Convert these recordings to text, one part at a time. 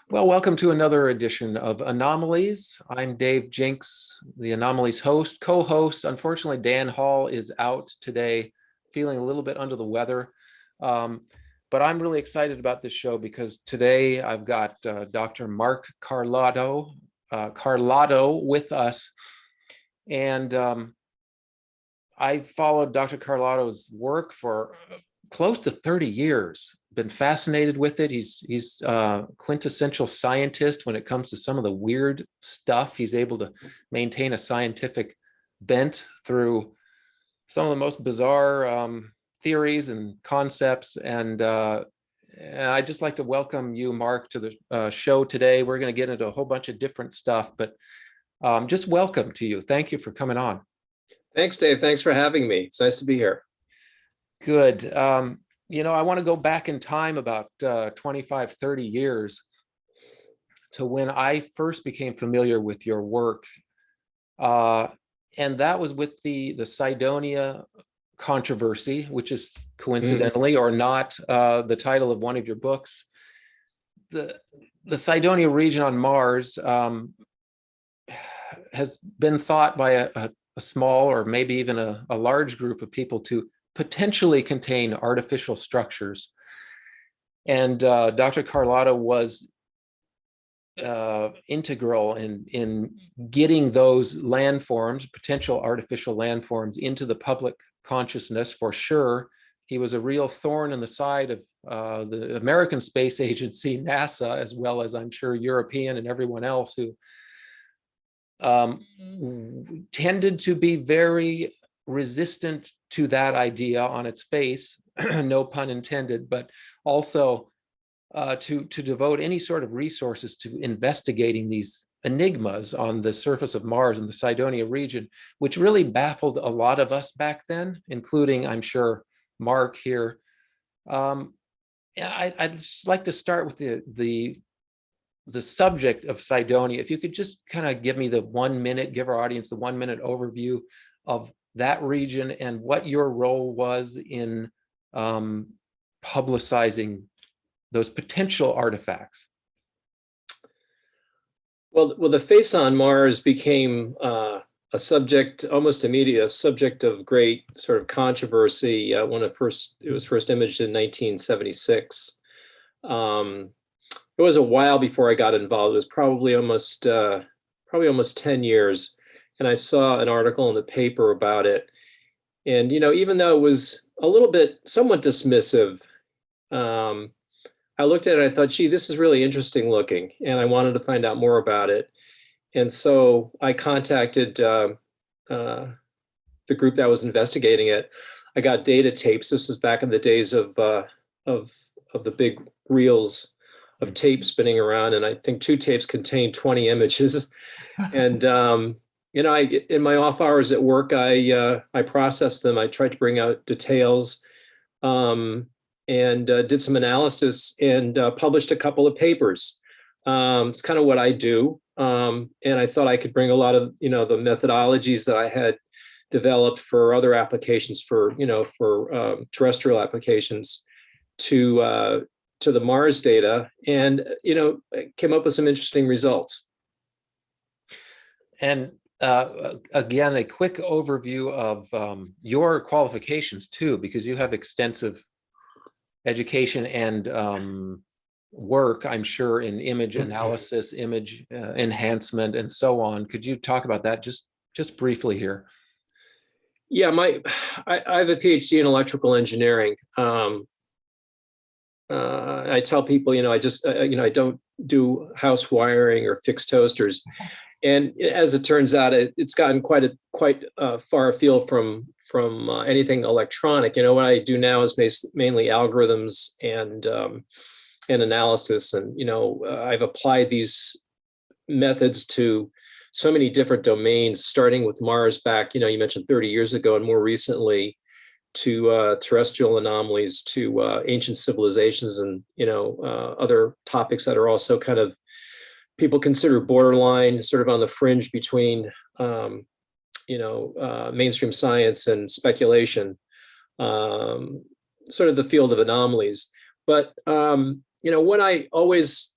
Well, welcome to another edition of Anomalies. I'm Dave Jinks, the Anomalies host, co-host. Unfortunately, Dan Hall is out today, feeling a little bit under the weather. Um, but I'm really excited about this show because today I've got Dr. Mark Carlotto with us. And I followed Dr. Carlotto's work for close to 30 years. Been fascinated with it. He's a quintessential scientist when it comes to some of the weird stuff. He's able to maintain a scientific bent through some of the most bizarre theories and concepts. And I'd just like to welcome you, Mark, to the show today. We're going to get into a whole bunch of different stuff, but just welcome to you. Thank you for coming on. Thanks, Dave. Thanks for having me. It's nice to be here. Good. I want to go back in time about 25, 30 years to when I first became familiar with your work. And that was with the Cydonia Controversy, which is coincidentally or not the title of one of your books. The Cydonia region on Mars has been thought by a small or maybe even a large group of people to potentially contain artificial structures. And Dr. Carlotto was integral in getting those landforms, potential artificial landforms, into the public consciousness for sure. He was a real thorn in the side of the American Space Agency, NASA, as well as I'm sure European and everyone else who tended to be very resistant to that idea on its face, no pun intended, but also to devote any sort of resources to investigating these enigmas on the surface of Mars in the Cydonia region, which really baffled a lot of us back then, including, I'm sure, Mark here. I'd just like to start with the subject of Cydonia. If you could just kind of give me give our audience the 1 minute overview of that region and what your role was in publicizing those potential artifacts. Well, the face on Mars became a subject, almost immediate, a subject of great sort of controversy when it was first imaged in 1976. It was a while before I got involved. It was probably almost 10 years. And I saw an article in the paper about it. And, even though it was a little bit somewhat dismissive, I looked at it and I thought, gee, this is really interesting looking. And I wanted to find out more about it. And so I contacted the group that was investigating it. I got data tapes. This was back in the days of the big reels of tape spinning around. And I think 2 tapes contained 20 images. And, in my off hours at work, I processed them. I tried to bring out details and did some analysis and published a couple of papers. It's kind of what I do. And I thought I could bring a lot of, the methodologies that I had developed for other applications for terrestrial applications to the Mars data, and, came up with some interesting results. And again, a quick overview of your qualifications too, because you have extensive education and work, I'm sure, in image analysis, image enhancement, and so on. Could you talk about that just briefly here? Yeah, I have a PhD in electrical engineering. I tell people, I don't do house wiring or fix toasters. And as it turns out, it's gotten quite far afield from anything electronic. What I do now is mainly algorithms and analysis. And, I've applied these methods to so many different domains, starting with Mars back, you mentioned 30 years ago, and more recently to terrestrial anomalies, to ancient civilizations, and, other topics that are also kind of people consider borderline, sort of on the fringe between, mainstream science and speculation, sort of the field of anomalies. But, what I always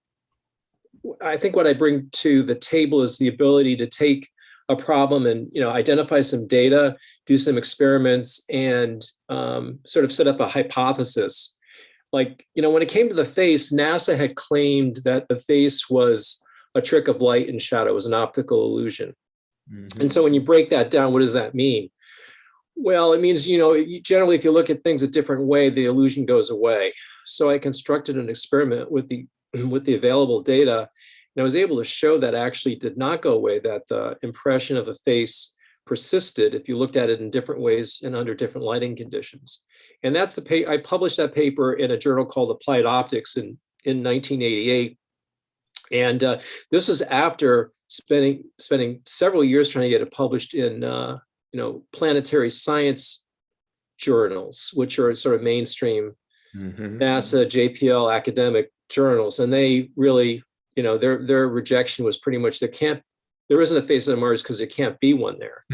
I think what I bring to the table is the ability to take a problem and, identify some data, do some experiments, and sort of set up a hypothesis. Like, when it came to the face, NASA had claimed that the face was a trick of light and shadow, it was an optical illusion. Mhm. And so when you break that down, what does that mean? Well, it means, generally, if you look at things a different way, the illusion goes away. So I constructed an experiment with the available data, and I was able to show that actually did not go away, that the impression of a face persisted if you looked at it in different ways and under different lighting conditions. And that's I published that paper in a journal called Applied Optics in 1988. And this was after spending several years trying to get it published in planetary science journals, which are sort of mainstream NASA, JPL academic journals. And they really, their rejection was pretty much there isn't a face on Mars because there can't be one there.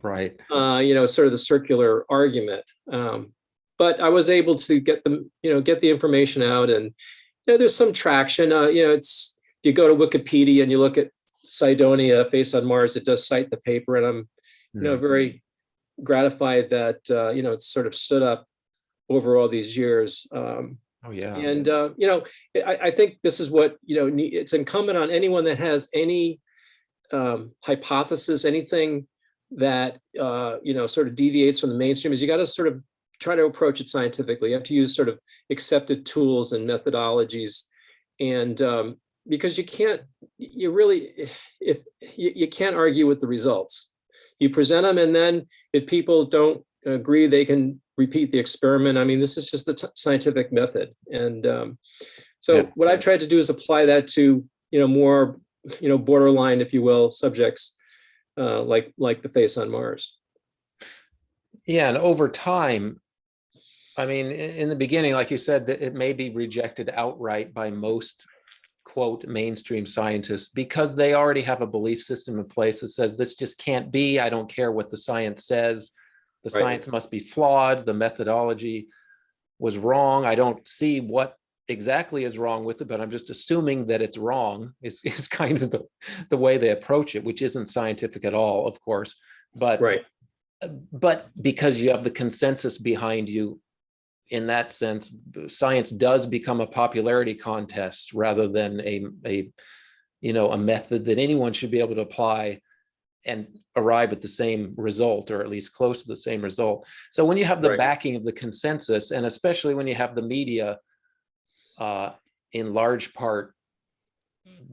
Right. Sort of the circular argument. But I was able to get the information out, and there's some traction. It's, if you go to Wikipedia and you look at Cydonia, face on Mars, it does cite the paper, and I'm very gratified that it's sort of stood up over all these years. Oh yeah. And I think this is what it's incumbent on anyone that has any hypothesis, anything that sort of deviates from the mainstream, is you got to sort of try to approach it scientifically. You have to use sort of accepted tools and methodologies, and because you can't argue with the results. You present them, and then if people don't agree, they can repeat the experiment. I mean, this is just the scientific method. And what I've tried to do is apply that to, more, borderline, if you will, subjects like the face on Mars. Yeah, and over time, I mean, in the beginning, like you said, that it may be rejected outright by most, quote, mainstream scientists because they already have a belief system in place that says this just can't be. I don't care what the science says. The science must be flawed. The methodology was wrong. I don't see what exactly is wrong with it, but I'm just assuming that it's wrong is kind of the way they approach it, which isn't scientific at all, of course. But because you have the consensus behind you, in that sense, science does become a popularity contest rather than a method that anyone should be able to apply and arrive at the same result, or at least close to the same result. So when you have the backing of the consensus, and especially when you have the media in large part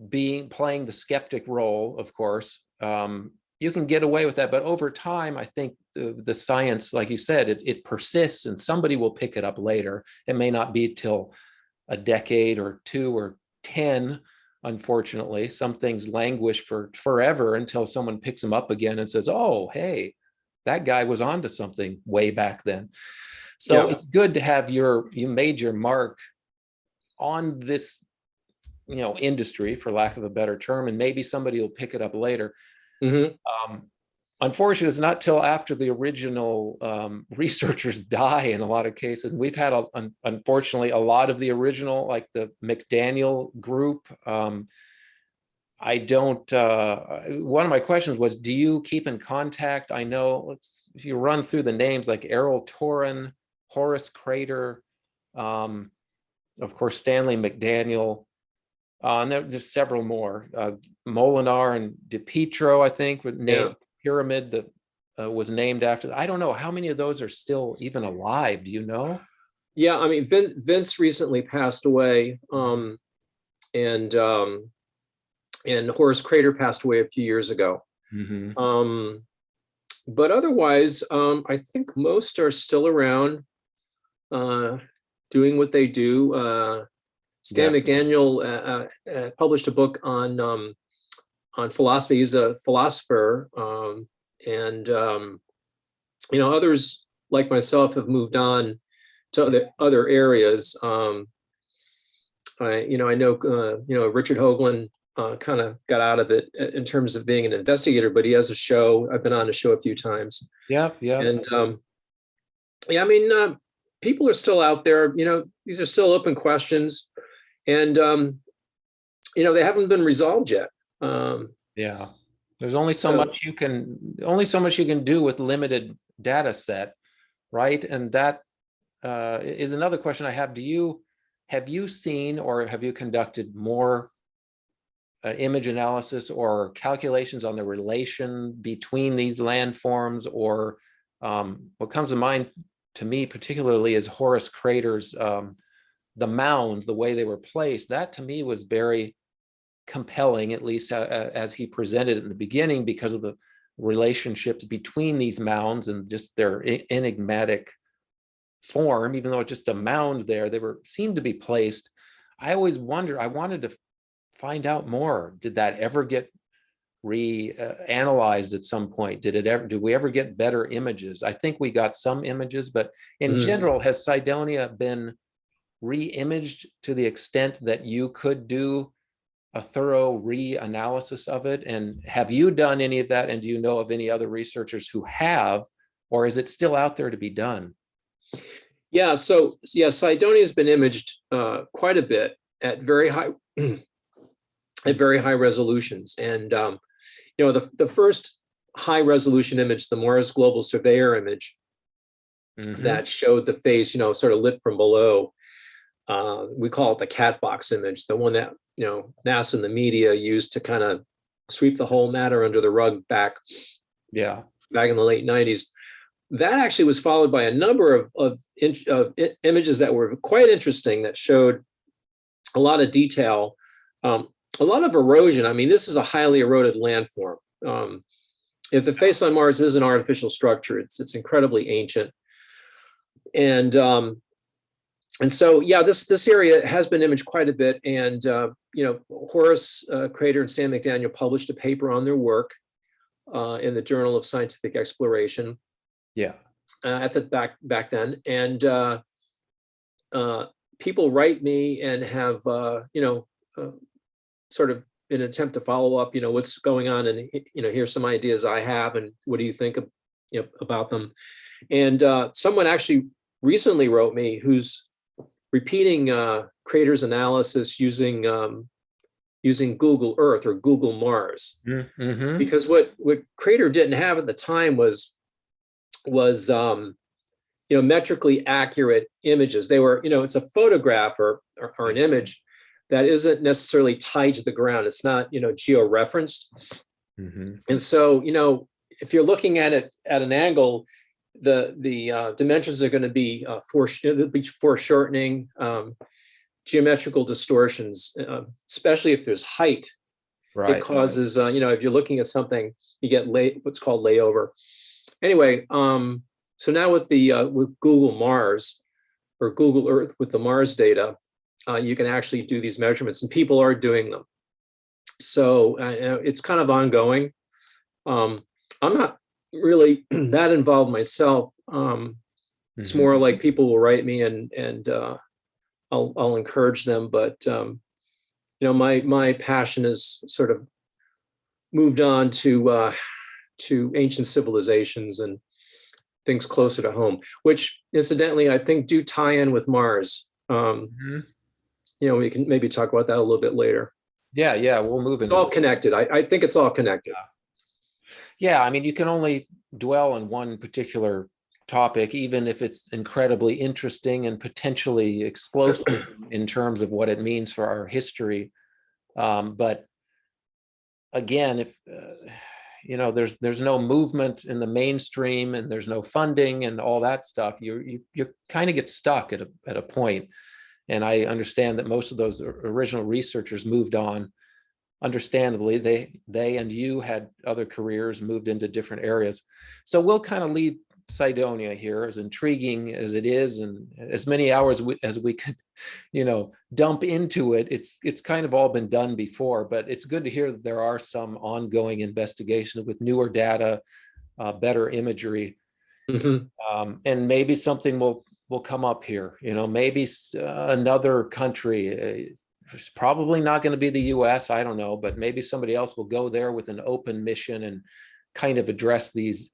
playing the skeptic role, of course, you can get away with that. But over time, I think the science, like you said, it persists, and somebody will pick it up later. It may not be till a decade or 2 or 10. Unfortunately, some things languish for forever until someone picks them up again and says, oh, hey, that guy was onto something way back then. So it's good to have you made your mark on this, industry, for lack of a better term, and maybe somebody will pick it up later. Unfortunately, it's not till after the original researchers die in a lot of cases. We've had, unfortunately, a lot of the original, like the McDaniel group. I don't, one of my questions was, do you keep in contact? I know, if you run through the names, like Errol Torin, Horace Crater, of course, Stanley McDaniel, and there's several more. Molinar and DiPietro, I think, with pyramid that was named after. I don't know how many of those are still even alive. Do you know? Yeah, I mean, Vince recently passed away, and Horace Crater passed away a few years ago. But otherwise, I think most are still around, doing what they do. Stan McDaniel published a book on philosophy. He's a philosopher, and others like myself have moved on to other areas. I know Richard Hoagland kind of got out of it in terms of being an investigator, but he has a show. I've been on a show a few times. And I mean, people are still out there. These are still open questions, and they haven't been resolved yet. Yeah. There's only so So much you can do with limited data set, right? And that is another question I have. Have you seen or have you conducted more image analysis or calculations on the relation between these landforms, or what comes to mind to me particularly is Horus craters, the mounds, the way they were placed. That to me was very compelling, at least as he presented it in the beginning, because of the relationships between these mounds and just their enigmatic form. Even though it's just a mound there, they seemed to be placed. I always wondered, I wanted to find out more. Did that ever get analyzed at some point? Did we ever get better images? I think we got some images, but in general, has Cydonia been re-imaged to the extent that you could do a thorough re-analysis of it? And have you done any of that? And do you know of any other researchers who have, or is it still out there to be done? yeah, so yeah, Cydonia has been imaged quite a bit at very high resolutions. And the first high resolution image, the Mars Global Surveyor image, that showed the face, sort of lit from below. We call it the cat box image, the one that NASA and the media used to kind of sweep the whole matter under the rug back in the late 90s. That actually was followed by a number of images that were quite interesting, that showed a lot of detail, a lot of erosion. I mean, this is a highly eroded landform. If the face on Mars is an artificial structure, it's incredibly ancient. And so, yeah, this area has been imaged quite a bit. And, Horus Crater and Stan McDaniel published a paper on their work in the Journal of Scientific Exploration. Yeah. At the back then. And people write me and have, sort of in an attempt to follow up, what's going on, and, here's some ideas I have, and what do you think of, about them? And someone actually recently wrote me who's repeating craters analysis using Google Earth or Google Mars, because what Crater didn't have at the time was metrically accurate images. They were, it's a photograph or an image that isn't necessarily tied to the ground. It's not, geo-referenced. And so, if you're looking at it at an angle, the dimensions are going to be foreshortening, geometrical distortions, especially if there's height. Right. It causes, if you're looking at something, you get what's called layover. Anyway, so now with Google Mars or Google Earth with the Mars data, you can actually do these measurements, and people are doing them. So it's kind of ongoing. I'm not really that involved myself. It's more like people will write me, and I'll encourage them. But my passion is sort of moved on to ancient civilizations and things closer to home, which incidentally I think do tie in with Mars. We can maybe talk about that a little bit later. Yeah, we'll move into it. It's all connected. I think it's all connected. Yeah, I mean, you can only dwell on one particular topic, even if it's incredibly interesting and potentially explosive in terms of what it means for our history. But again, if there's no movement in the mainstream, and there's no funding and all that stuff, you kind of get stuck at a point. And I understand that most of those original researchers moved on. Understandably, they and you had other careers, moved into different areas. So we'll kind of leave Cydonia here, as intriguing as it is, and as many hours as we could, dump into it. It's kind of all been done before, but it's good to hear that there are some ongoing investigations with newer data, better imagery, and maybe something will come up here. Maybe another country. It's probably not going to be the US, I don't know, but maybe somebody else will go there with an open mission and kind of address these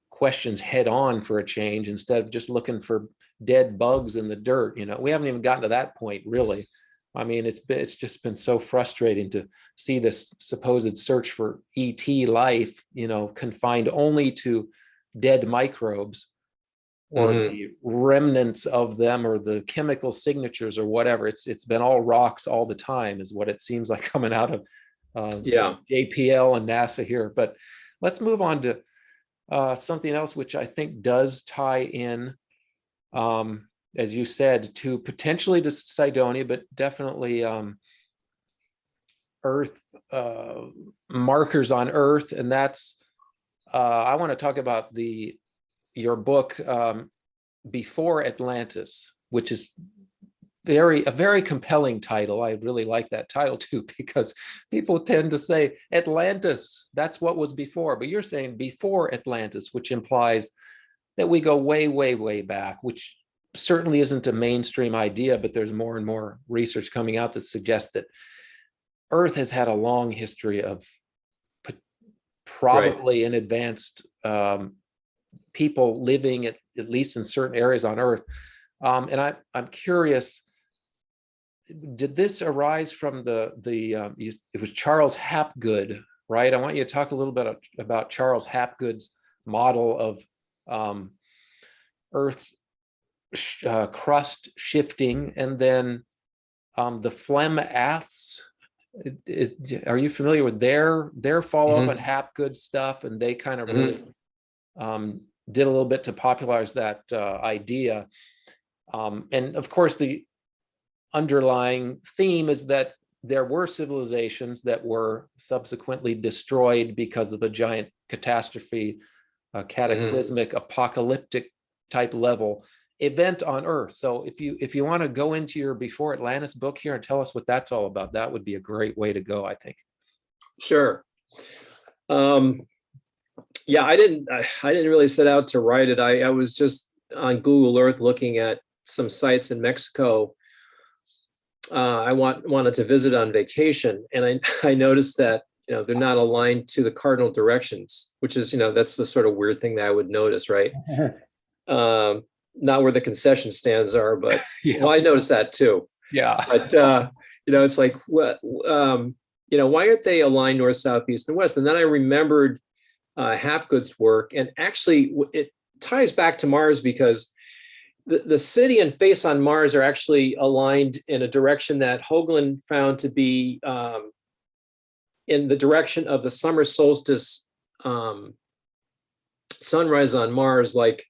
questions head on for a change, instead of just looking for dead bugs in the dirt. We haven't even gotten to that point, really. I mean, it's just been so frustrating to see this supposed search for ET life, confined only to dead microbes or Hmm. the remnants of them or the chemical signatures or whatever. It's been all rocks all the time, is what it seems like coming out of Yeah. JPL and NASA here. But let's move on to something else, which I think does tie in, as you said, to potentially to Cydonia, but definitely Earth markers on Earth, and that's I want to talk about your book, Before Atlantis, which is a very compelling title. I really like that title too, because people tend to say Atlantis, that's what was before, but you're saying before Atlantis, which implies that we go way, way, way back, which certainly isn't a mainstream idea, but there's more and more research coming out that suggests that Earth has had a long history of Right. probably in advanced people living at least in certain areas on Earth. And I'm curious, did this arise from it was Charles Hapgood, right? I want you to talk a little bit about Charles Hapgood's model of Earth's crust shifting, and then the phlegm aths. Are you familiar with their follow-up Hmm. on Hapgood stuff? And they kind of Hmm. really did a little bit to popularize that idea. And of course, the underlying theme is that there were civilizations that were subsequently destroyed because of a giant catastrophe, a Hmm. cataclysmic, apocalyptic type level event on Earth. So if you want to go into your Before Atlantis book here and tell us what that's all about, that would be a great way to go, I think. Sure. Um, yeah, I didn't really set out to write it. I was just on Google Earth looking at some sites in Mexico. I wanted to visit on vacation, and I noticed that they're not aligned to the cardinal directions, which is that's the sort of weird thing that I would notice, right? Um, Not where the concession stands are, but Yeah. well, I noticed that too. Yeah. But it's like what why aren't they aligned north, south, east, and west? And then I remembered Hapgood's work, and actually it ties back to Mars because the city and face on Mars are actually aligned in a direction that Hoagland found to be in the direction of the summer solstice sunrise on Mars, like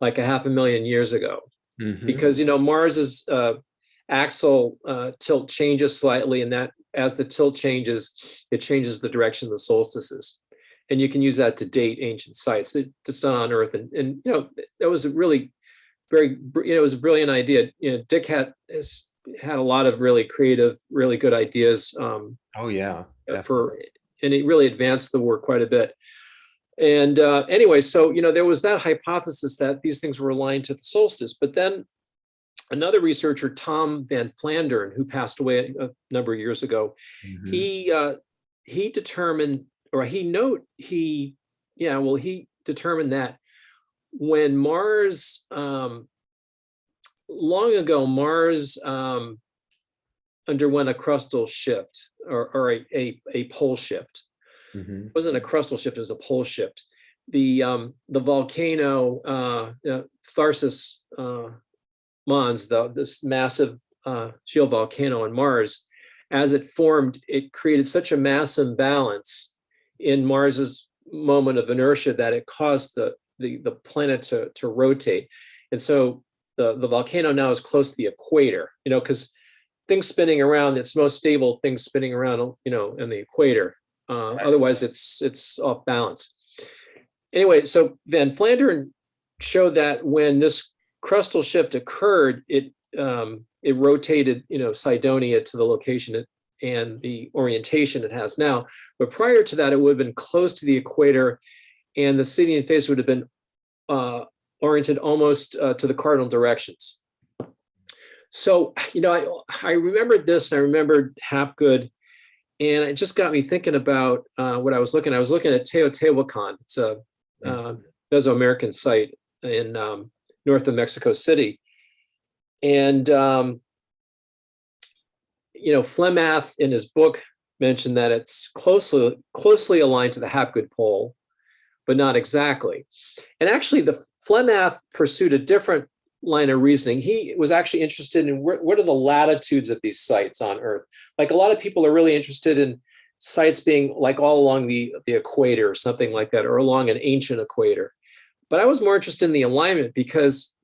a 500,000 years ago. Mm-hmm. Because Mars's axial tilt changes slightly, and that as the tilt changes, it changes the direction of the solstices. And you can use that to date ancient sites that's done on Earth. And that was a really it was a brilliant idea. Dick has had a lot of really creative, really good ideas Oh yeah, for, definitely. and it really advanced the work quite a bit. And anyway, so there was that hypothesis that these things were aligned to the solstice. But then another researcher, Tom Van Flandern, who passed away a number of years ago, Mm-hmm. he determined, or he determined that when Mars, long ago, Mars underwent a crustal shift, or a pole shift. Mm-hmm. It wasn't a crustal shift; it was a pole shift. The volcano Tharsis Mons, this massive shield volcano on Mars, as it formed, it created such a mass imbalance in Mars's moment of inertia that it caused the planet to rotate. And so the volcano now is close to the equator, because things spinning around, it's most stable things spinning around, in the equator. Otherwise, it's off balance. Anyway, so Van Flandern showed that when this crustal shift occurred, it rotated, Cydonia to the location and the orientation it has now. But prior to that, it would have been close to the equator, and the city and face would have been oriented almost to the cardinal directions. So, I remembered this, and I remembered Hapgood, and it just got me thinking about what I was looking. I was looking at Teotihuacan. It's a Mesoamerican site in north of Mexico City, and Flemath in his book mentioned that it's closely aligned to the Hapgood pole, but not exactly. And actually, the Flemath pursued a different line of reasoning. He was actually interested in what are the latitudes of these sites on Earth. Like a lot of people are really interested in sites being like all along the equator or something like that, or along an ancient equator. But I was more interested in the alignment because,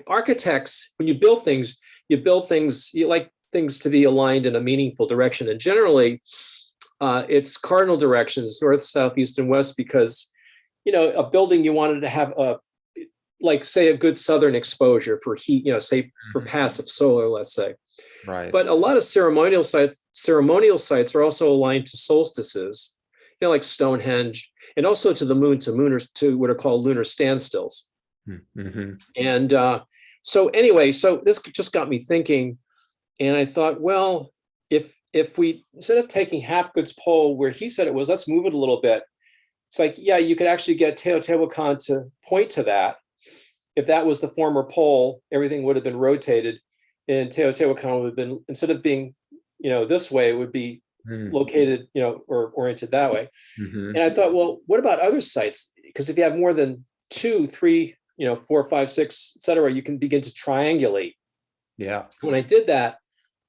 architects, when you build things, you like things to be aligned in a meaningful direction. And generally, it's cardinal directions, north, south, east, and west, because, a building you wanted to have say a good southern exposure for heat, say for passive solar, let's say. Right. But a lot of ceremonial sites are also aligned to solstices, like Stonehenge, and also to the moon, to what are called lunar standstills. Mm-hmm. And so this just got me thinking, and I thought, well, if we, instead of taking Hapgood's pole where he said it was, let's move it a little bit. It's like, yeah, you could actually get Teotihuacan to point to that. If that was the former pole, everything would have been rotated, and Teotihuacan would have been, instead of being, this way, it would be located, or oriented that way. Mm-hmm. And I thought, well, what about other sites? Because if you have more than 2, 3, 4, 5, 6, et cetera, you can begin to triangulate. Yeah. When I did that,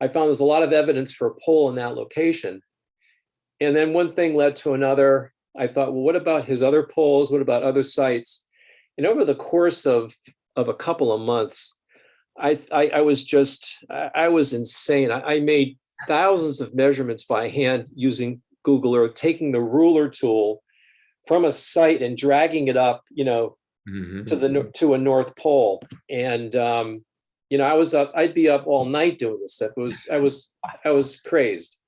I found there's a lot of evidence for a pole in that location. And then one thing led to another. I thought, well, what about his other poles? What about other sites? And over the course of a couple of months, I was insane. I made thousands of measurements by hand using Google Earth, taking the ruler tool from a site and dragging it up, Mm-hmm. to a North Pole. And I'd be up all night doing this stuff. I was crazed.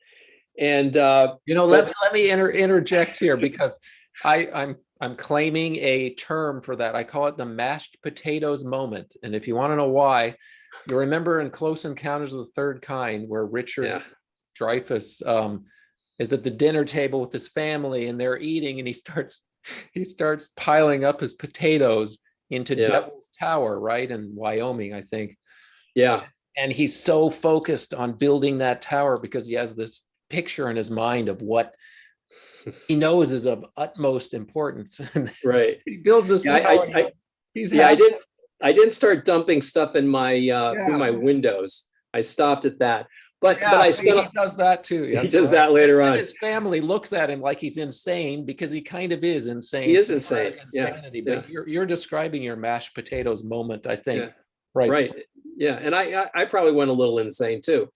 And let me interject here, because I'm claiming a term for that. I call it the mashed potatoes moment. And if you want to know why, you remember in Close Encounters of the Third Kind, where Richard Dreyfuss is at the dinner table with his family, and they're eating, and he starts piling up his potatoes into Devil's Tower, right, in Wyoming, I think. Yeah. And he's so focused on building that tower because he has this picture in his mind of what he knows is of utmost importance. Right. He builds this tower. I didn't start dumping stuff in my through my windows. I stopped at that. But he does that too. He does that later on. His family looks at him like he's insane, because he kind of is insane. He is insane. Insanity. But you're describing your mashed potatoes moment, I think. Yeah. Right. Yeah. And I probably went a little insane too.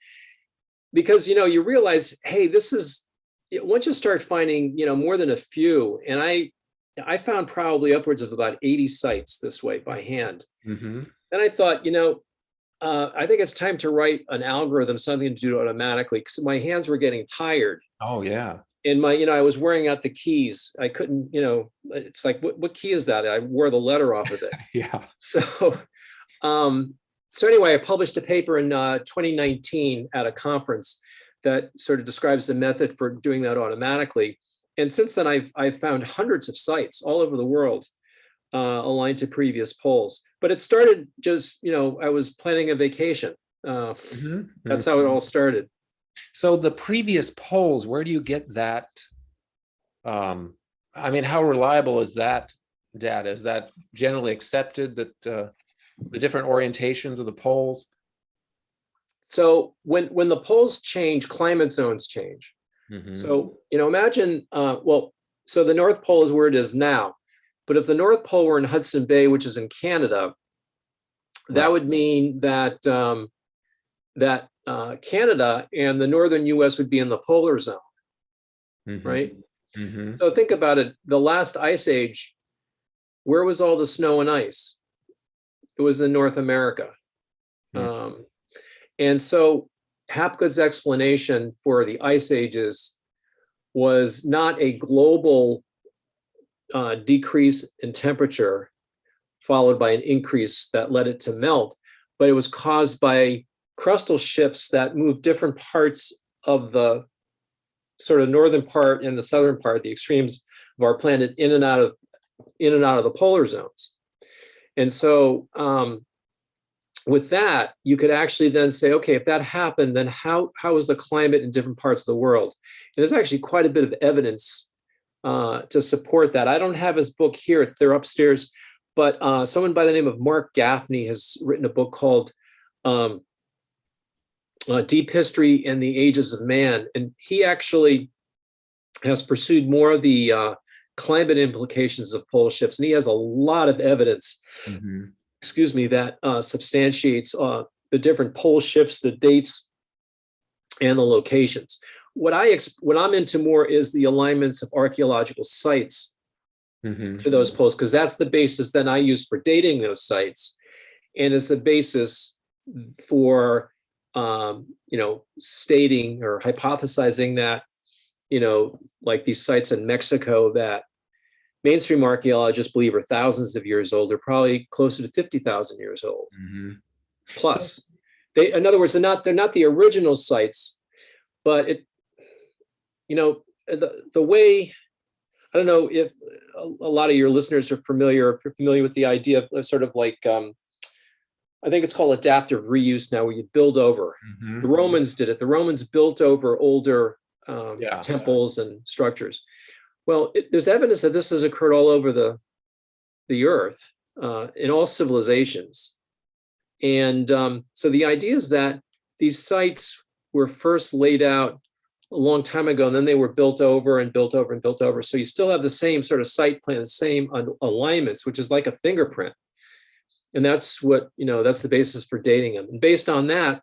Because you realize, hey, this is, once you start finding, more than a few, and I found probably upwards of about 80 sites this way by hand. Mm-hmm. And I thought, I think it's time to write an algorithm, something to do automatically, because my hands were getting tired. Oh yeah. And I was wearing out the keys. I couldn't, it's like, what key is that? I wore the letter off of it. Yeah. So anyway, I published a paper in 2019 at a conference that sort of describes the method for doing that automatically. And since then, I've found hundreds of sites all over the world aligned to previous poles. But it started just, I was planning a vacation. That's how it all started. So the previous poles, where do you get that? How reliable is that data? Is that generally accepted, that the different orientations of the poles? So when the poles change, climate zones change. Mm-hmm. So, imagine, so the North Pole is where it is now. But if the North Pole were in Hudson Bay, which is in Canada, that would mean that Canada and the northern US would be in the polar zone, right? Mm-hmm. So think about it. The last ice age, where was all the snow and ice? It was in North America. Mm-hmm. And so Hapgood's explanation for the ice ages was not a global decrease in temperature followed by an increase that led it to melt, but it was caused by crustal shifts that moved different parts of the sort of northern part and the southern part, the extremes of our planet, in and out of the polar zones. And so with that, you could actually then say, okay, if that happened, then how is the climate in different parts of the world? And there's actually quite a bit of evidence to support that. I don't have his book here; they're upstairs. But someone by the name of Mark Gaffney has written a book called Deep History and the Ages of Man, and he actually has pursued more of the climate implications of pole shifts, and he has a lot of evidence. Mm-hmm. Excuse me, that substantiates the different pole shifts, the dates, and the locations. What I'm into more is the alignments of archaeological sites to those poles, because that's the basis then I use for dating those sites, and it's the basis for stating or hypothesizing that like these sites in Mexico that mainstream archaeologists believe are thousands of years old, they're probably closer to 50,000 years old. Mm-hmm. Plus, in other words, they're not the original sites, but the way, I don't know if a lot of your listeners are familiar with the idea of sort of like, I think it's called adaptive reuse now, where you build over. Mm-hmm. The Romans did it. The Romans built over older temples and structures. Well, there's evidence that this has occurred all over the earth, in all civilizations. And so the idea is that these sites were first laid out a long time ago, and then they were built over and built over and built over. So you still have the same sort of site plan, the same alignments, which is like a fingerprint. And that's what, that's the basis for dating them. And based on that,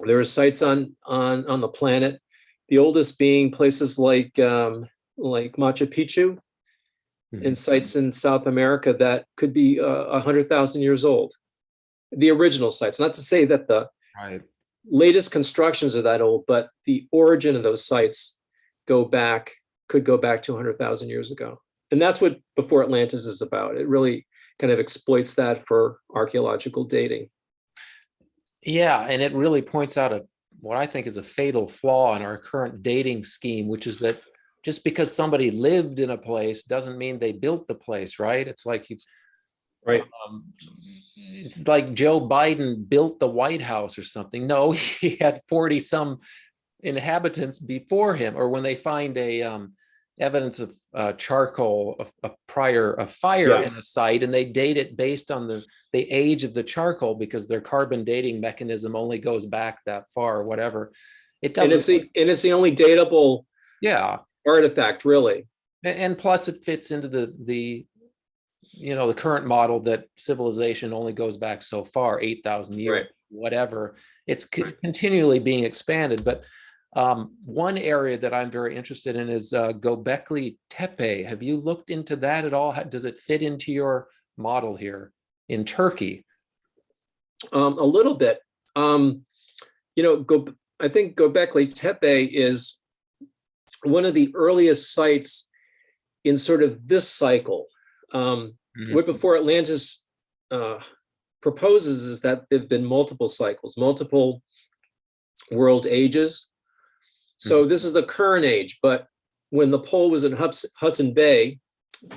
there are sites on the planet, the oldest being places like Machu Picchu, and sites in South America that could be 100,000 years old. The original sites, not to say that the latest constructions are that old, but the origin of those sites could go back to 100,000 years ago. And that's what Before Atlantis is about. It really kind of exploits that for archaeological dating. Yeah, and it really points out what I think is a fatal flaw in our current dating scheme, which is that just because somebody lived in a place doesn't mean they built the place, right? It's like it's like Joe Biden built the White House or something. No, he had 40 some inhabitants before him. Or when they find evidence of charcoal, a fire in a site, and they date it based on the age of the charcoal, because their carbon dating mechanism only goes back that far, or whatever. It doesn't. And it's the only datable artifact, really. And plus, it fits into the current model that civilization only goes back so far, 8,000 years, whatever. It's continually being expanded. But one area that I'm very interested in is Gobekli Tepe. Have you looked into that at all? Does it fit into your model here in Turkey? A little bit. I think Gobekli Tepe is one of the earliest sites in sort of this cycle. What Before Atlantis proposes is that there have been multiple cycles, multiple world ages. So this is the current age, but when the pole was in Hudson Bay,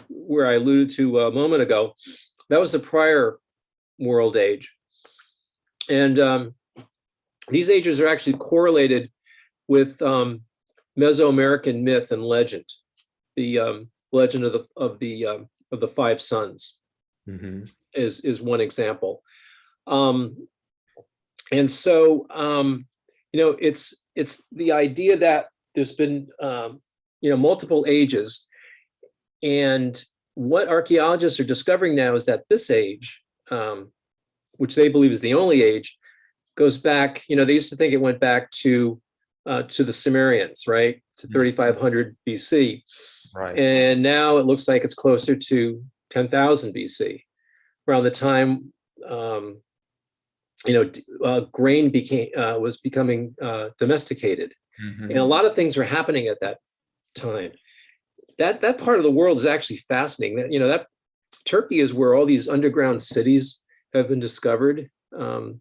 where I alluded to a moment ago, that was the prior world age. And these ages are actually correlated with Mesoamerican myth and legend, the legend of the five suns is one example. And so it's the idea that there's been multiple ages, and what archaeologists are discovering now is that this age, which they believe is the only age, goes back. They used to think it went back to the Sumerians, right, to 3,500 BC, right? And now it looks like it's closer to 10,000 BC, around the time grain was becoming domesticated, and a lot of things were happening at that time. That part of the world is actually fascinating. That Turkey is where all these underground cities have been discovered, and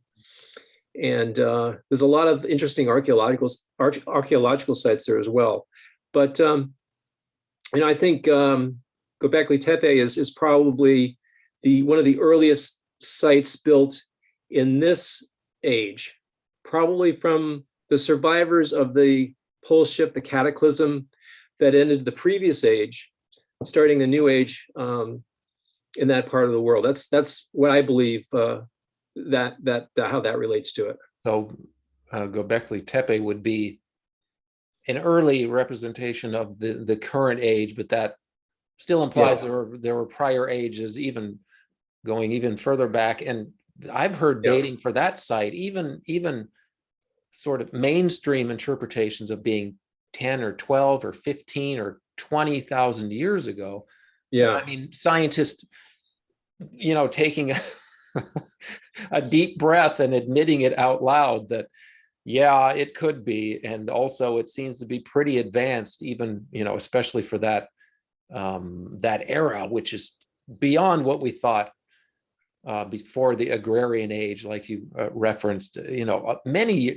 there's a lot of interesting archaeological sites there as well. But I think Gobekli Tepe is probably one of the earliest sites built in this age, probably from the survivors of the pole shift, the cataclysm that ended the previous age, starting the new age in that part of the world. That's what I believe that how that relates to it. So Gobekli Tepe would be an early representation of the current age, but that still implies there were prior ages, even going even further back. And I've heard dating for that site, even sort of mainstream interpretations of being 10 or 12 or 15 or 20,000 years ago. Yeah. I mean, scientists, taking a deep breath and admitting it out loud that, yeah, it could be. And also it seems to be pretty advanced, even, especially for that era, which is beyond what we thought before the agrarian age, like you referenced,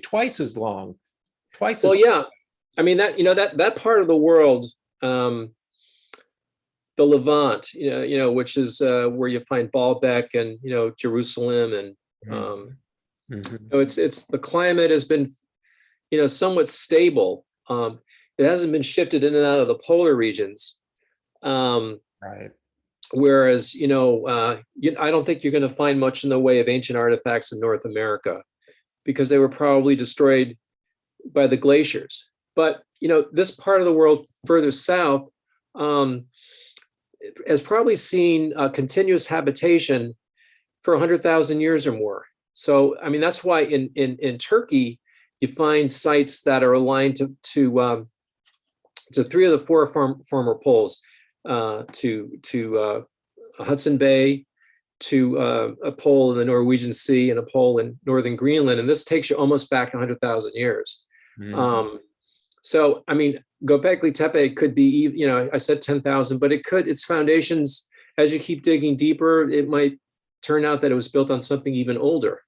twice as long, twice as. Well, yeah. I mean, that part of the world, the Levant, which is where you find Baalbek and, Jerusalem, and it's the climate has been, somewhat stable. It hasn't been shifted in and out of the polar regions. Right. Whereas, I don't think you're going to find much in the way of ancient artifacts in North America, because they were probably destroyed by the glaciers. But, this part of the world further south has probably seen continuous habitation for 100,000 years or more. So, I mean, that's why in Turkey, you find sites that are aligned to 3 of the 4 former poles, to Hudson Bay, to a pole in the Norwegian Sea, and a pole in northern Greenland. And this takes you almost back 100,000 years. So, I mean, Gobekli Tepe could be, I said 10,000, but its foundations, as you keep digging deeper, it might turn out that it was built on something even older.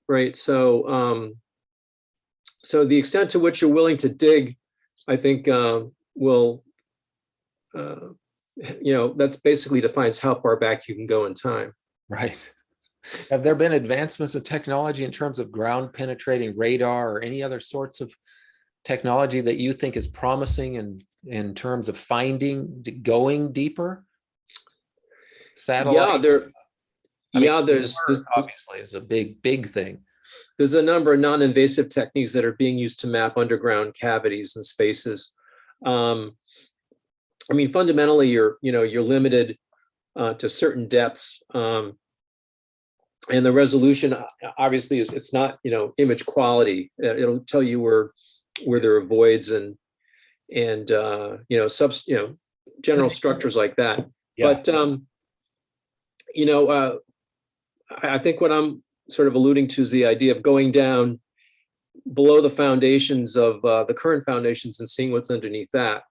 Right. So, so the extent to which you're willing to dig, I think will, that's basically defines how far back you can go in time. Right. Have there been advancements in technology in terms of ground penetrating radar or any other sorts of technology that you think is promising in terms of going deeper? Satellite? There's obviously is a big thing. There's a number of non-invasive techniques that are being used to map underground cavities and spaces. I mean, fundamentally, you're limited to certain depths, and the resolution obviously it's not image quality. It'll tell you where there are voids and general structures like that. Yeah. But I think what I'm sort of alluding to is the idea of going down below the foundations of the current foundations and seeing what's underneath that.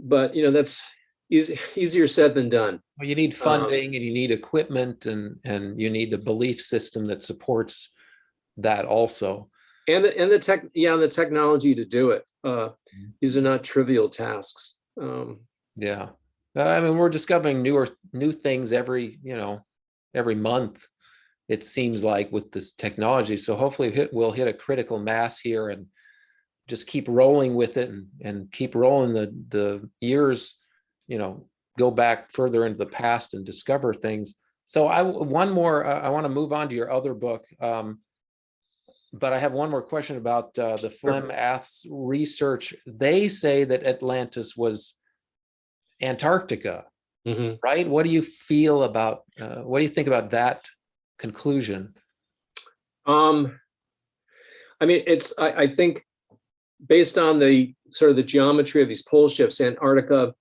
But that's easier said than done. Well, you need funding, and you need equipment, and you need a belief system that supports that also. And the technology to do it. These are not trivial tasks. Yeah. I mean, we're discovering new things every month, it seems like, with this technology. So hopefully we'll hit a critical mass here and just keep rolling with it, and keep rolling the years, go back further into the past and discover things. So I want to move on to your other book. But I have one more question about the Flem-Ath's research. They say that Atlantis was Antarctica, right? What do you feel about, what do you think about that conclusion? I mean, I think based on the sort of the geometry of these pole shifts, Antarctica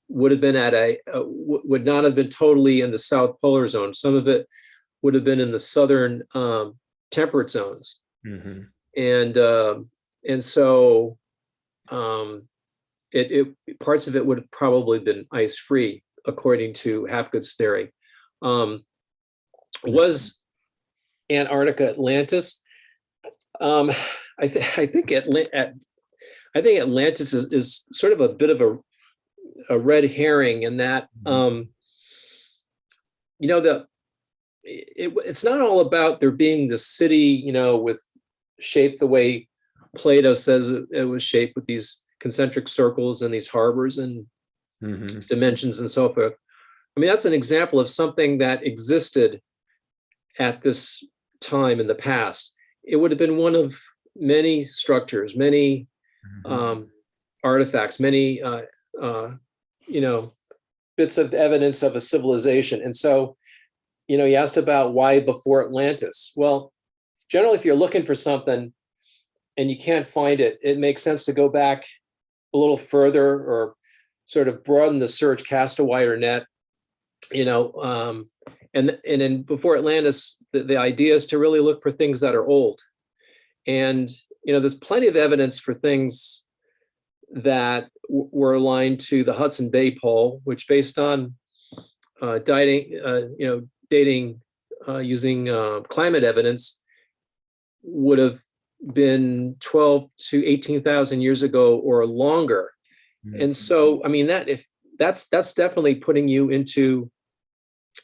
would have been would not have been totally in the South Polar Zone. Some of it would have been in the southern temperate zones, and so parts of it would have probably been ice free, according to Hapgood's theory. Was Antarctica Atlantis? I think Atlantis is sort of a bit of a red herring, in that it's not all about there being the city, with shaped the way Plato says it was shaped, with these concentric circles and these harbors and dimensions and so forth. I mean, that's an example of something that existed at this time in the past. It would have been one of many structures, many artifacts, many bits of evidence of a civilization. And so, you asked about why before Atlantis. Well, generally, if you're looking for something and you can't find it, it makes sense to go back a little further, or sort of broaden the search, cast a wider net. And then before Atlantis, the idea is to really look for things that are old. And there's plenty of evidence for things that were aligned to the Hudson Bay Pole, which, based on dating using climate evidence, would have been 12 to 18,000 years ago or longer. And so, I mean, that's definitely putting you into,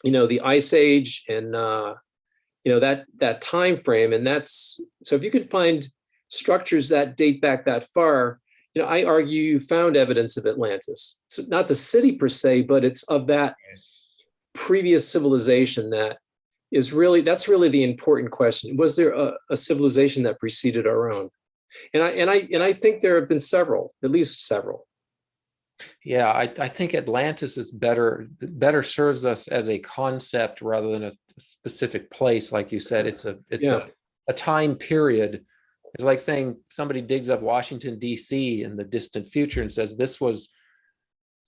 the Ice Age and that time frame. And so if you could find structures that date back that far, I argue you found evidence of Atlantis. So not the city per se, but it's of that previous civilization that's really the important question. Was there a civilization that preceded our own? And I think there have been several, at least several. Yeah, I think Atlantis is better serves us as a concept rather than a specific place. Like you said, it's a time period. It's like saying somebody digs up Washington, D.C. in the distant future and says this was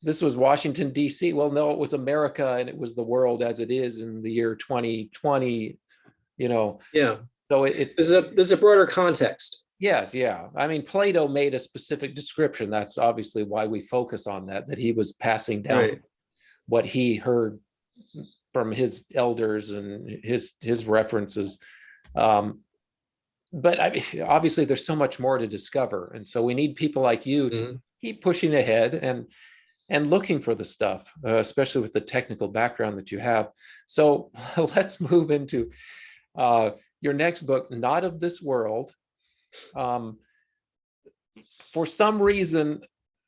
Washington, D.C. Well, no, it was America, and it was the world as it is in the year 2020. Yeah. So there's a broader context. Yes, yeah. I mean, Plato made a specific description. That's obviously why we focus on that he was passing down what he heard from his elders and his references. But I mean, obviously there's so much more to discover. And so we need people like you to keep pushing ahead and looking for the stuff, especially with the technical background that you have. So let's move into your next book, Not of This World. For some reason,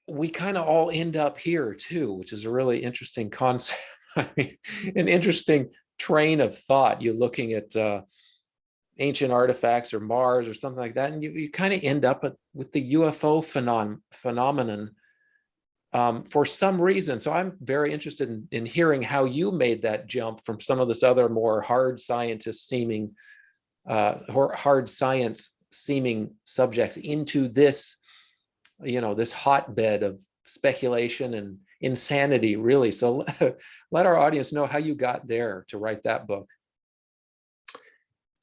we kind of all end up here too, which is a really interesting concept. I mean, an interesting train of thought. You're looking at ancient artifacts or Mars or something like that, and you kind of end up with the UFO phenomenon for some reason. So I'm very interested in hearing how you made that jump from some of this other more hard science seeming subjects into this, this hotbed of speculation and insanity, really. So let our audience know how you got there to write that book.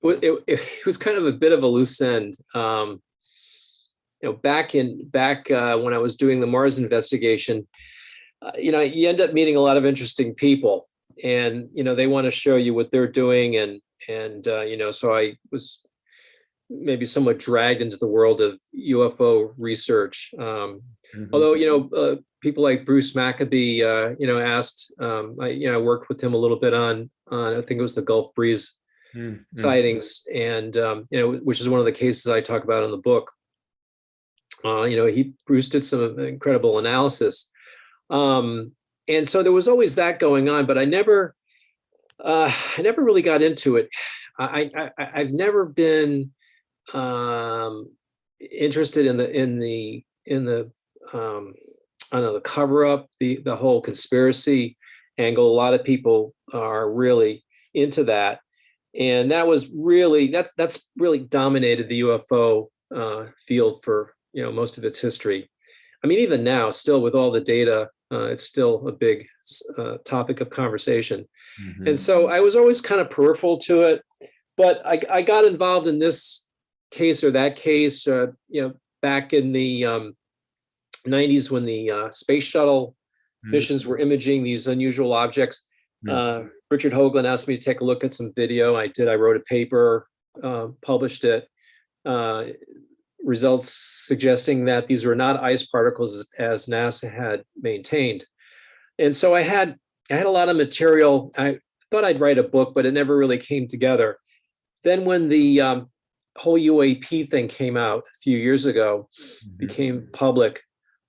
It was kind of a bit of a loose end. Back when I was doing the Mars investigation, you end up meeting a lot of interesting people, and they want to show you what they're doing, and so I was maybe somewhat dragged into the world of UFO research. Although people like Bruce Maccabee, asked. I worked with him a little bit on I think it was the Gulf Breeze sightings, and which is one of the cases I talk about in the book. Bruce did some incredible analysis, and so there was always that going on. But I never really got into it. I've never been interested in the I don't know, the cover up, the whole conspiracy angle. A lot of people are really into that, and that's really dominated the UFO field for most of its history. I mean, even now, still with all the data, it's still a big topic of conversation. And so I was always kind of peripheral to it, but I got involved in this case or that case, back in the 90s when the space shuttle missions were imaging these unusual objects. Richard Hoagland asked me to take a look at some video. I did. I wrote a paper, published it. Results suggesting that these were not ice particles as NASA had maintained. And so I had a lot of material. thought I'd write a book, but it never really came together. Then when the whole UAP thing came out a few years ago, became public,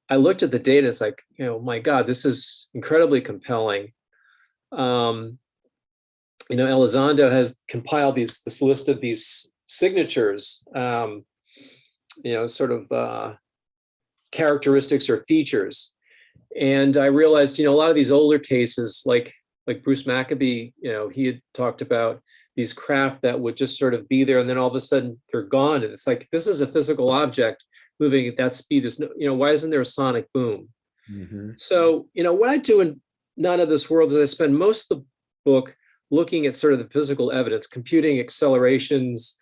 I looked at the data. It's like, my God, this is incredibly compelling. Elizondo has compiled this list of these signatures, sort of characteristics or features. And I realized, a lot of these older cases, like Bruce Maccabee, he had talked about these craft that would just sort of be there, and then all of a sudden they're gone. And it's like, this is a physical object moving at that speed. There's no, why isn't there a sonic boom? So, what I do in None of This World is I spend most of the book looking at sort of the physical evidence, computing accelerations,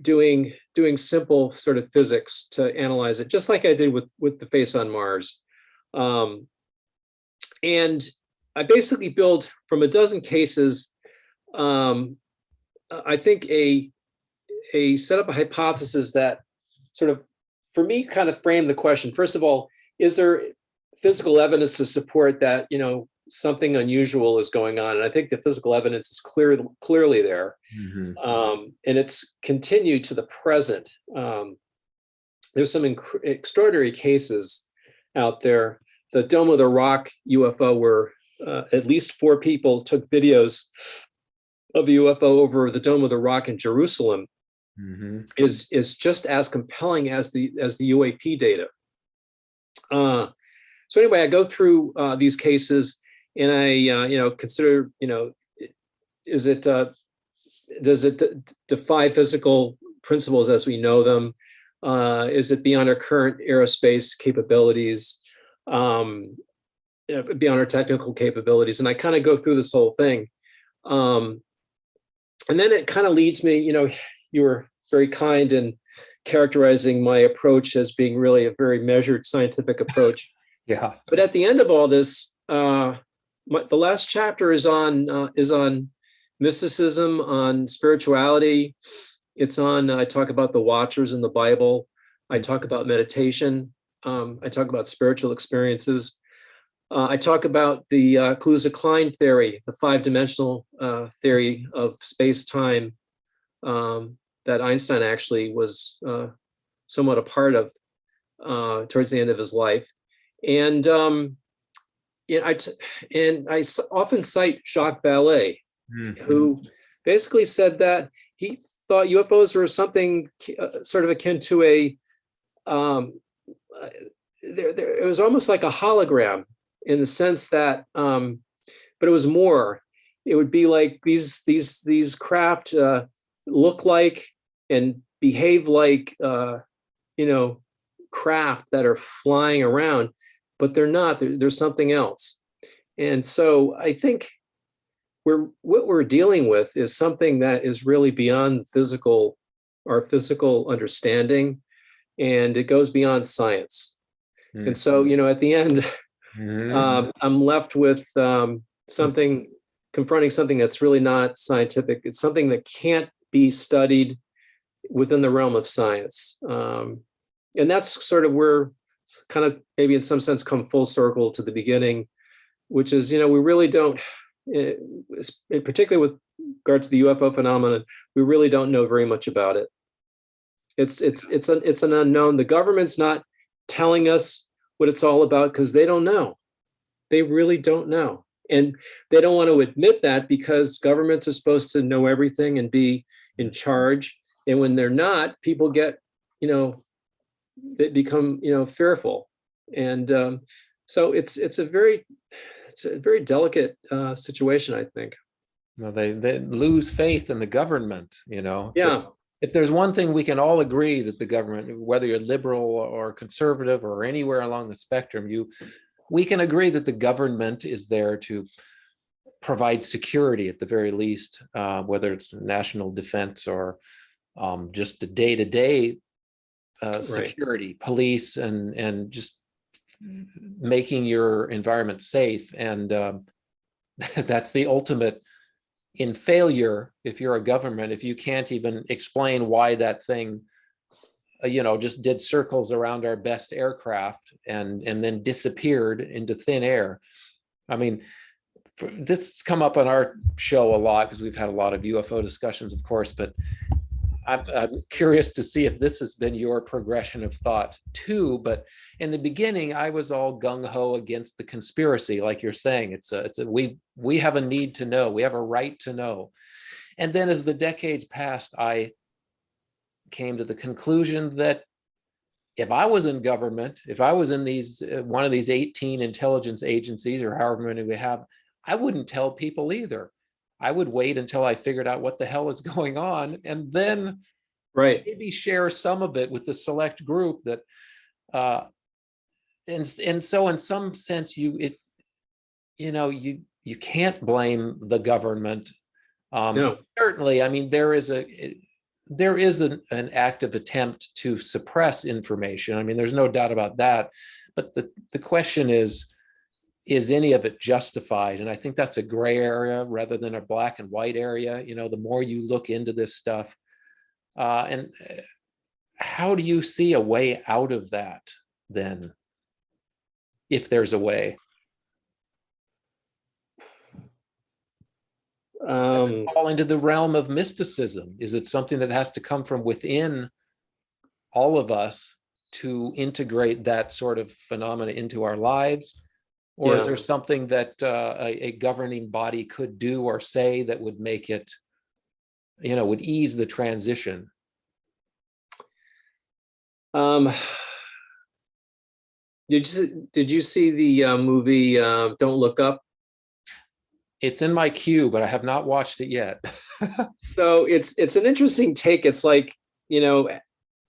doing simple sort of physics to analyze it, just like I did with the face on Mars. And I basically build from a dozen cases, I think set up a hypothesis that sort of, for me, kind of framed the question. First of all, is there physical evidence to support that, something unusual is going on? And I think the physical evidence is clearly there. And it's continued to the present. There's some extraordinary cases out there. The Dome of the Rock UFO, where at least 4 people took videos of a UFO over the Dome of the Rock in Jerusalem, is just as compelling as the UAP data. So anyway, I go through these cases, and I consider, does it defy physical principles as we know them? Is it beyond our current aerospace capabilities? Beyond our technical capabilities? And I kind of go through this whole thing. And then it kind of leads me, you were very kind in characterizing my approach as being really a very measured scientific approach. Yeah. But at the end of all this, the last chapter is on mysticism, on spirituality. It's on, I talk about the Watchers in the Bible. I talk about meditation. I talk about spiritual experiences. I talk about the Kaluza-Klein theory, the 5-dimensional theory of space-time that Einstein actually was somewhat a part of towards the end of his life. And I often cite Jacques Vallée, who basically said that he thought UFOs were something sort of akin to it was almost like a hologram, in the sense that, but it was more. It would be like these craft look like and behave like craft that are flying around, but they're not. There's something else. And so I think what we're dealing with is something that is really beyond our physical understanding, and it goes beyond science. And so, at the end, I'm left with confronting something that's really not scientific. It's something that can't be studied within the realm of science. And that's sort of where kind of maybe in some sense come full circle to the beginning, which is, we really don't, particularly with regard to the UFO phenomenon, we really don't know very much about it. It's an unknown. The government's not telling us what it's all about because they don't know. They really don't know. And they don't want to admit that because governments are supposed to know everything and be in charge. And when they're not, people get, they become, fearful. And so it's a very delicate situation, I think. Well, they lose faith in the government, Yeah. If there's one thing we can all agree, that the government, whether you're liberal or conservative or anywhere along the spectrum, we can agree that the government is there to provide security at the very least, whether it's national defense or just the day-to-day security, police, and just making your environment safe. And that's the ultimate in failure. If you're a government, if you can't even explain why that thing just did circles around our best aircraft and then disappeared into thin air. I mean, this has come up on our show a lot because we've had a lot of UFO discussions, of course, but I'm curious to see if this has been your progression of thought too. But in the beginning, I was all gung ho against the conspiracy, like you're saying. We have a need to know, we have a right to know. And then as the decades passed, I came to the conclusion that if I was in government, if I was in one of these 18 intelligence agencies or however many we have, I wouldn't tell people either. I would wait until I figured out what the hell is going on, and then maybe share some of it with the select group that, and so in some sense, you can't blame the government. No. Certainly, I mean, there is an active attempt to suppress information. I mean, there's no doubt about that. But the question is any of it justified? And I think that's a gray area rather than a black and white area. The more you look into this stuff, and how do you see a way out of that then, if there's a way? Fall into the realm of mysticism? Is it something that has to come from within all of us to integrate that sort of phenomena into our lives? Or is there something that a governing body could do or say that would make it, would ease the transition? Did you see the movie Don't Look Up? It's in my queue, but I have not watched it yet. So it's an interesting take. It's like,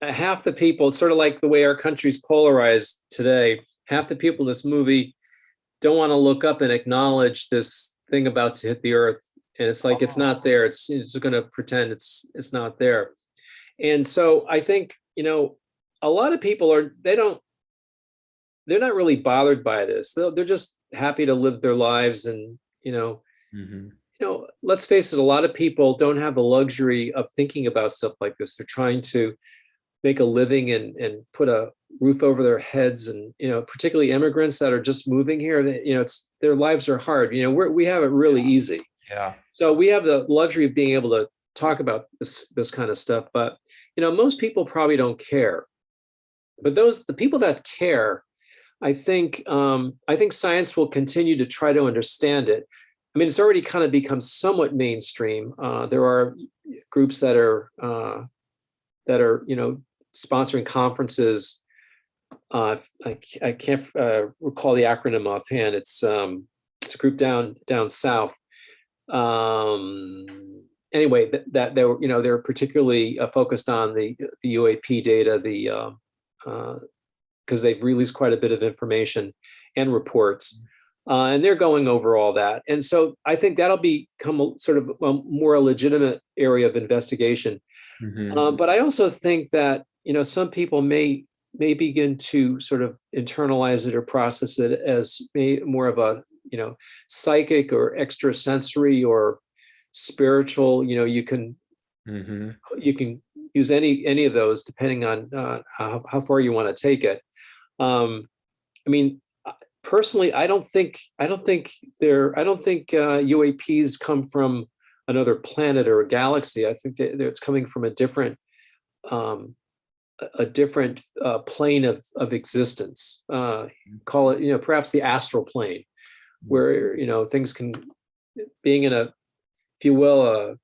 half the people, sort of like the way our country's polarized today, half the people in this movie don't want to look up and acknowledge this thing about to hit the earth. And it's like, it's not there. It's going to pretend it's not there. And so I think, a lot of people they're not really bothered by this. They're just happy to live their lives. And, let's face it, a lot of people don't have the luxury of thinking about stuff like this. They're trying to make a living and put a roof over their heads, and particularly immigrants that are just moving here. Their lives are hard. We have it really easy. Yeah. So we have the luxury of being able to talk about this kind of stuff. But most people probably don't care. But the people that care, I think science will continue to try to understand it. I mean, it's already kind of become somewhat mainstream. There are groups that are sponsoring conferences. I can't recall the acronym offhand. It's a group down south. Anyway, that they're particularly focused on the UAP data, because they've released quite a bit of information and reports, and they're going over all that. And so I think that'll become a sort of a more legitimate area of investigation. Mm-hmm. But I also think that some people may begin to sort of internalize it or process it as more of a psychic or extrasensory or spiritual. You can use any of those depending on how far you want to take it. I mean, personally, I don't think UAPs come from another planet or a galaxy. I think that it's coming from a different plane of existence. Call it, perhaps the astral plane, where things can, being in a, if you will, a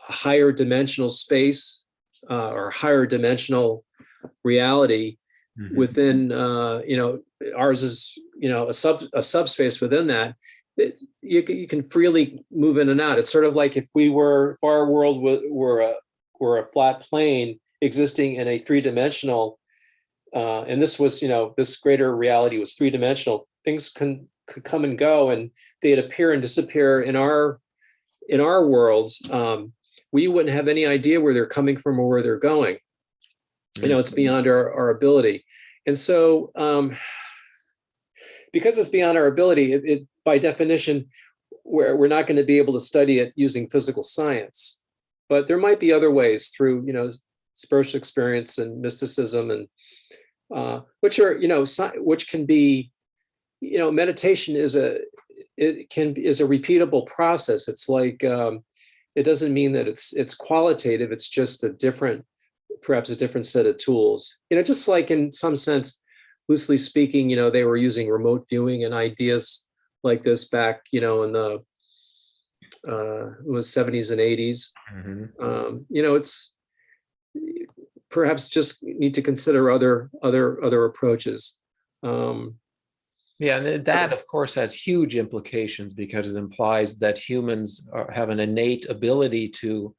higher dimensional space or higher dimensional reality. Mm-hmm. Within ours is a subspace within that. You can freely move in and out. It's sort of like if our world were a flat plane existing in a three-dimensional, and this was, this greater reality was three-dimensional. Things could come and go, and they'd appear and disappear in our worlds. We wouldn't have any idea where they're coming from or where they're going. It's beyond our ability. And so, because it's beyond our ability, it by definition, we're not going to be able to study it using physical science. But there might be other ways through, spiritual experience and mysticism, and which can be, meditation is is a repeatable process. It's like it doesn't mean that it's qualitative. It's just perhaps a different set of tools. Just like in some sense, loosely speaking, they were using remote viewing and ideas like this back, in the it was 70s and 80s. It's perhaps just need to consider other approaches. Yeah, and that of course has huge implications, because it implies that humans have an innate ability to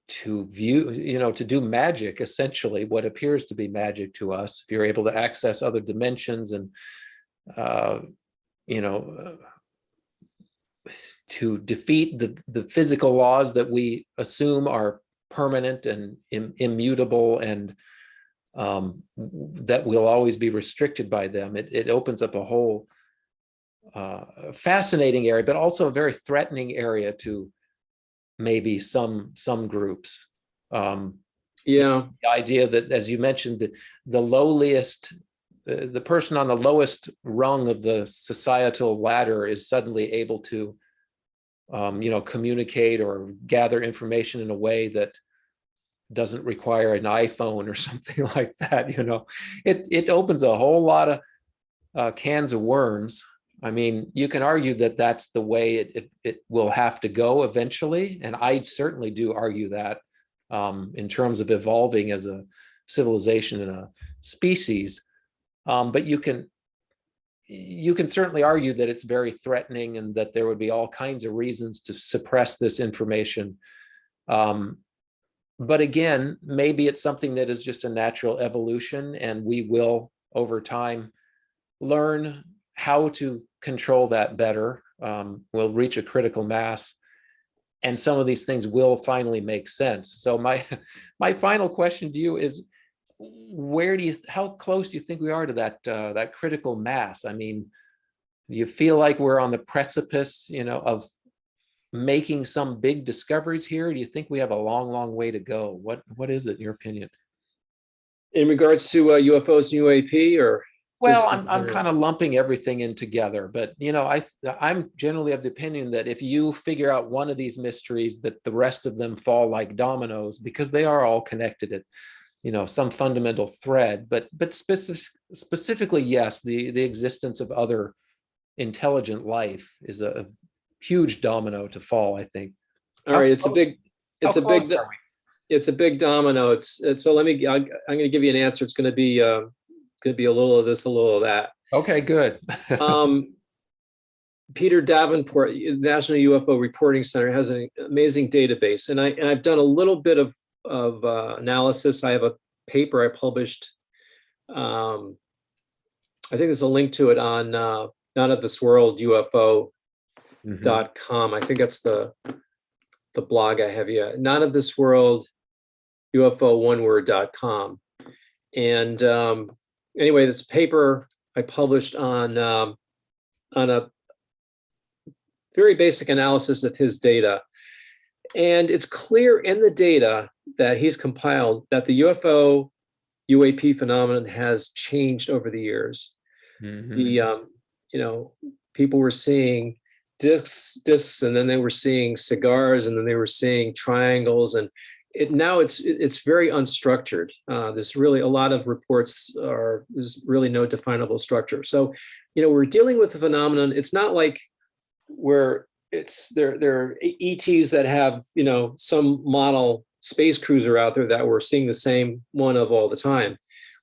view, to do magic, essentially what appears to be magic to us. If you're able to access other dimensions and to defeat the physical laws that we assume are permanent and immutable, and that we'll always be restricted by them. It opens up a whole fascinating area, but also a very threatening area to maybe some groups. The idea that, as you mentioned, the lowliest, the person on the lowest rung of the societal ladder is suddenly able to communicate or gather information in a way that doesn't require an iPhone or something like that. It opens a whole lot of cans of worms. I mean, you can argue that that's the way it will have to go eventually, and I certainly do argue that in terms of evolving as a civilization and a species. But you can certainly argue that it's very threatening, and that there would be all kinds of reasons to suppress this information. But again, maybe it's something that is just a natural evolution, and we will, over time, learn how to control that better. We'll reach a critical mass, and some of these things will finally make sense. So my final question to you is, how close do you think we are to that critical mass? I mean, do you feel like we're on the precipice, of making some big discoveries here? Do you think we have a long way to go? What is it in your opinion? In regards to UFOs and UAP, or? Well, I'm kind of lumping everything in together, but I'm generally of the opinion that if you figure out one of these mysteries, that the rest of them fall like dominoes, because they are all connected at some fundamental thread. But specifically, yes, the existence of other intelligent life is a huge domino to fall, I think. All right, it's a big domino. So I'm going to give you an answer. It's going to be a little of this, a little of that. Okay, good. Peter Davenport, National UFO Reporting Center, has an amazing database, and I've done a little bit of analysis. I have a paper I published. I think there's a link to it on Not of This World UFO.com. I think that's the blog I have here. Not of This World UFO oneword.com. And anyway, this paper I published on a very basic analysis of his data. And it's clear in the data that he's compiled that the UFO UAP phenomenon has changed over the years. People were seeing discs, and then they were seeing cigars, and then they were seeing triangles, and now it's very unstructured. There's really a lot of reports there's really no definable structure. So, we're dealing with a phenomenon. It's not like where there are ETs that have, some model space cruiser out there that we're seeing the same one of all the time.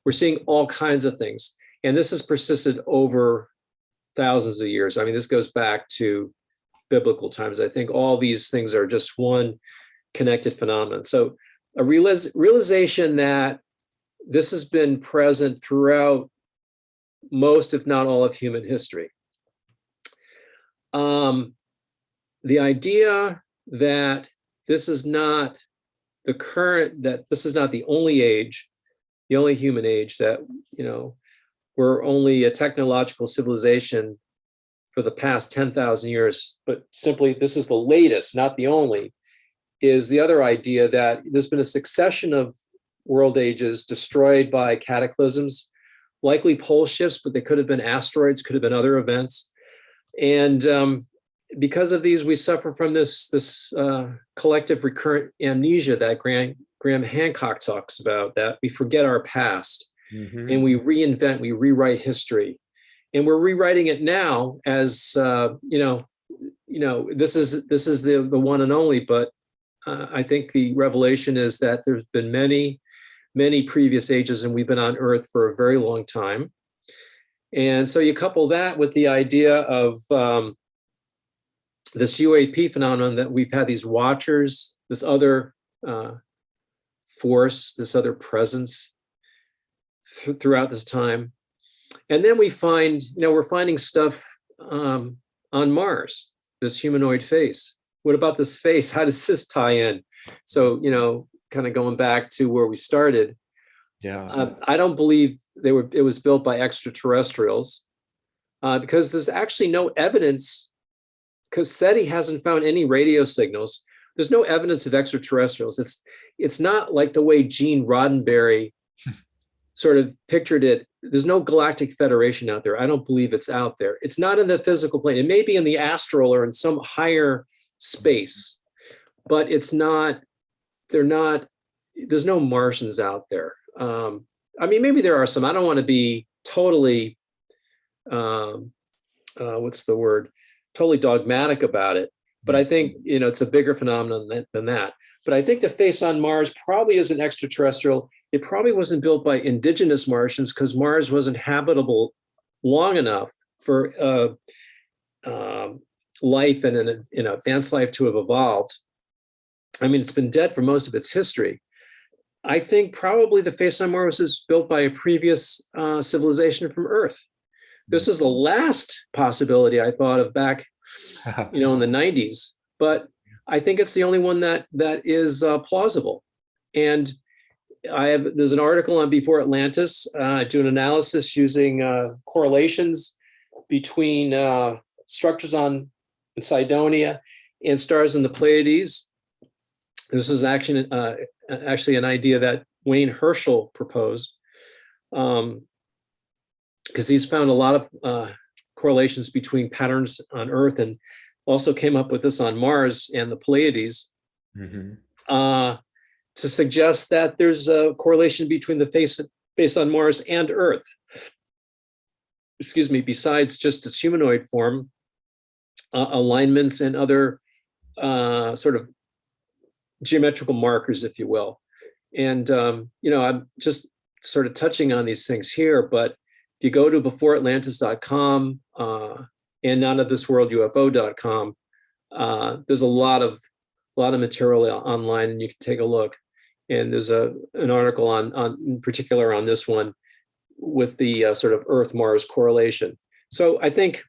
We're seeing all kinds of things. And this has persisted over thousands of years. I mean, this goes back to biblical times. I think all these things are just one connected phenomenon. So a realization that this has been present throughout most, if not all, of human history. The idea that this is not the only age, the only human age, that, we're only a technological civilization for the past 10,000 years, but simply this is the latest, not the only, is the other idea that there's been a succession of world ages destroyed by cataclysms, likely pole shifts, but they could have been asteroids, could have been other events. And because of these, we suffer from this collective recurrent amnesia that Graham Hancock talks about, that we forget our past and we reinvent, we rewrite history. And we're rewriting it now as, this is the one and only, but I think the revelation is that there's been many, many previous ages, and we've been on Earth for a very long time. And so you couple that with the idea of this UAP phenomenon, that we've had these watchers, this other force, this other presence throughout this time. And then we find, we're finding stuff on Mars, this humanoid face. What about this face? How does this tie in? So, kind of going back to where we started. Yeah. I don't believe it was built by extraterrestrials because there's actually no evidence, because SETI hasn't found any radio signals. There's no evidence of extraterrestrials. It's not like the way Gene Roddenberry sort of pictured it. There's no galactic federation out there. I don't believe it's out there. It's not in the physical plane. It may be in the astral or in some higher space, but it's not, there's no Martians out there. Maybe there are some. I don't want to be totally, what's the word? Totally dogmatic about it. But I think, it's a bigger phenomenon than that. But I think the face on Mars probably isn't extraterrestrial. It probably wasn't built by indigenous Martians, because Mars wasn't habitable long enough for life and an advanced life to have evolved. It's been dead for most of its history. I think probably the face on Mars was built by a previous civilization from Earth. This is the last possibility I thought of back, in the 90s. But I think it's the only one that is plausible. And there's an article on Before Atlantis. I do an analysis using correlations between structures in Cydonia and stars in the Pleiades. This was actually an idea that Wayne Herschel proposed, because he's found a lot of correlations between patterns on Earth, and also came up with this on Mars and the Pleiades, to suggest that there's a correlation between the face on Mars and Earth. Besides just its humanoid form, alignments and other sort of geometrical markers, if you will. And, I'm just sort of touching on these things here, but if you go to beforeatlantis.com and nonofThisWorldUFO.com, there's a lot of material online, and you can take a look. And there's an article on in particular on this one with the sort of Earth-Mars correlation. So I think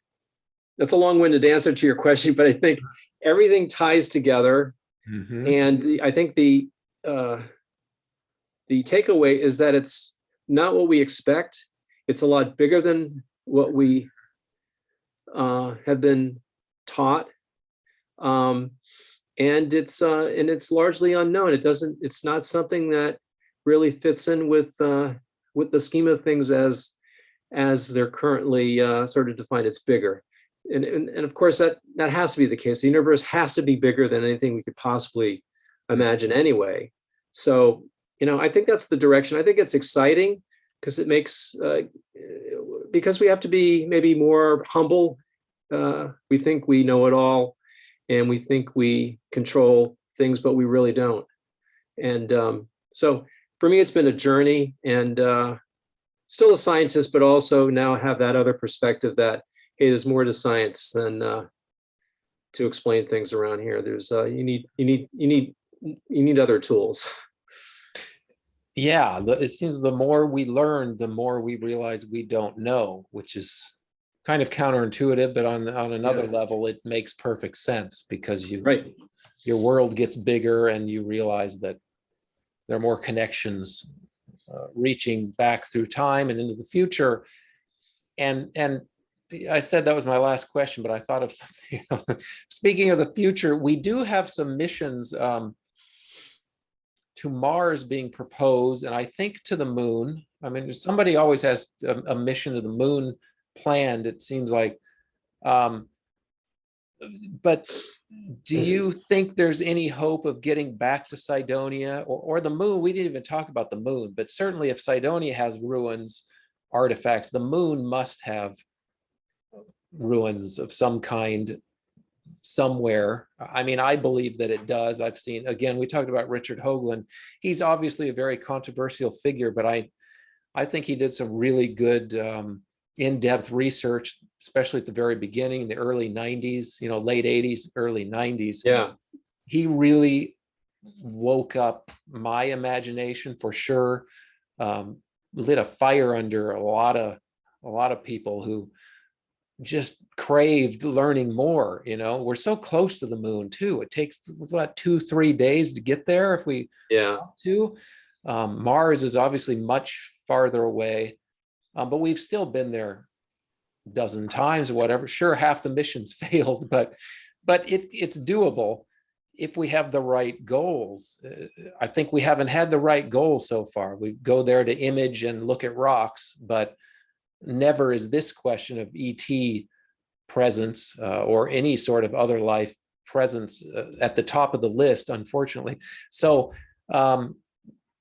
that's a long-winded answer to your question, but I think everything ties together. And I think the takeaway is that it's not what we expect. It's a lot bigger than what we have been taught, and it's largely unknown. It's not something that really fits in with the scheme of things as they're currently sort of defined. It's bigger. And of course, that has to be the case. The universe has to be bigger than anything we could possibly imagine anyway. So, I think that's the direction. I think it's exciting because it makes, because we have to be maybe more humble. We think we know it all, and we think we control things, but we really don't. And so for me, it's been a journey, and still a scientist, but also now have that other perspective that, hey, there's more to science than to explain things around here. There's you need other tools. Yeah, it seems the more we learn, the more we realize we don't know, which is kind of counterintuitive, but on another level, it makes perfect sense, because your world gets bigger and you realize that there are more connections reaching back through time and into the future. And I said that was my last question, but I thought of something. Speaking of the future, we do have some missions to Mars being proposed, and I think to the moon. Somebody always has a mission to the moon planned, it seems like. but do you think there's any hope of getting back to Cydonia or the moon? We didn't even talk about the moon, but certainly if Cydonia has ruins, artifacts, the moon must have ruins of some kind somewhere. I mean, I believe that it does. I've seen, again, we talked about Richard Hoagland. He's obviously a very controversial figure, but I think he did some really good in-depth research, especially at the very beginning, the early 90s, late 80s, early 90s. Yeah. He really woke up my imagination for sure. Lit a fire under a lot of people who just craved learning more. We're so close to the moon too. It takes about 2-3 days to get there if we want to. Mars is obviously much farther away, but we've still been there a dozen times or whatever. Sure, half the missions failed, but it's doable if we have the right goals. I think we haven't had the right goals so far. We go there to image and look at rocks, but never is this question of ET presence or any sort of other life presence at the top of the list, unfortunately. So,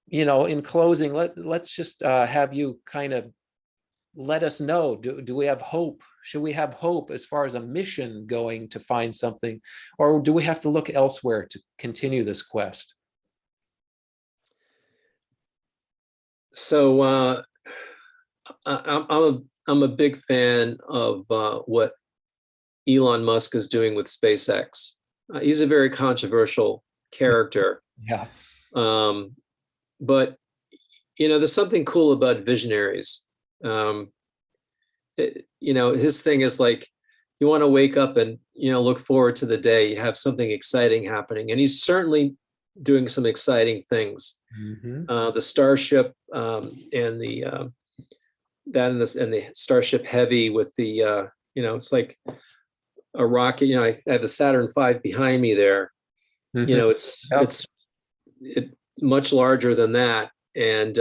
in closing, let's just have you kind of let us know, do we have hope? Should we have hope as far as a mission going to find something, or do we have to look elsewhere to continue this quest? So I'm a big fan of what Elon Musk is doing with SpaceX. He's a very controversial character. Yeah. But there's something cool about visionaries. His thing is like, you want to wake up and look forward to the day you have something exciting happening, and he's certainly doing some exciting things. Mm-hmm. The Starship and the the Starship Heavy with the it's like a rocket. I have the Saturn V behind me there. Mm-hmm. It's much larger than that, and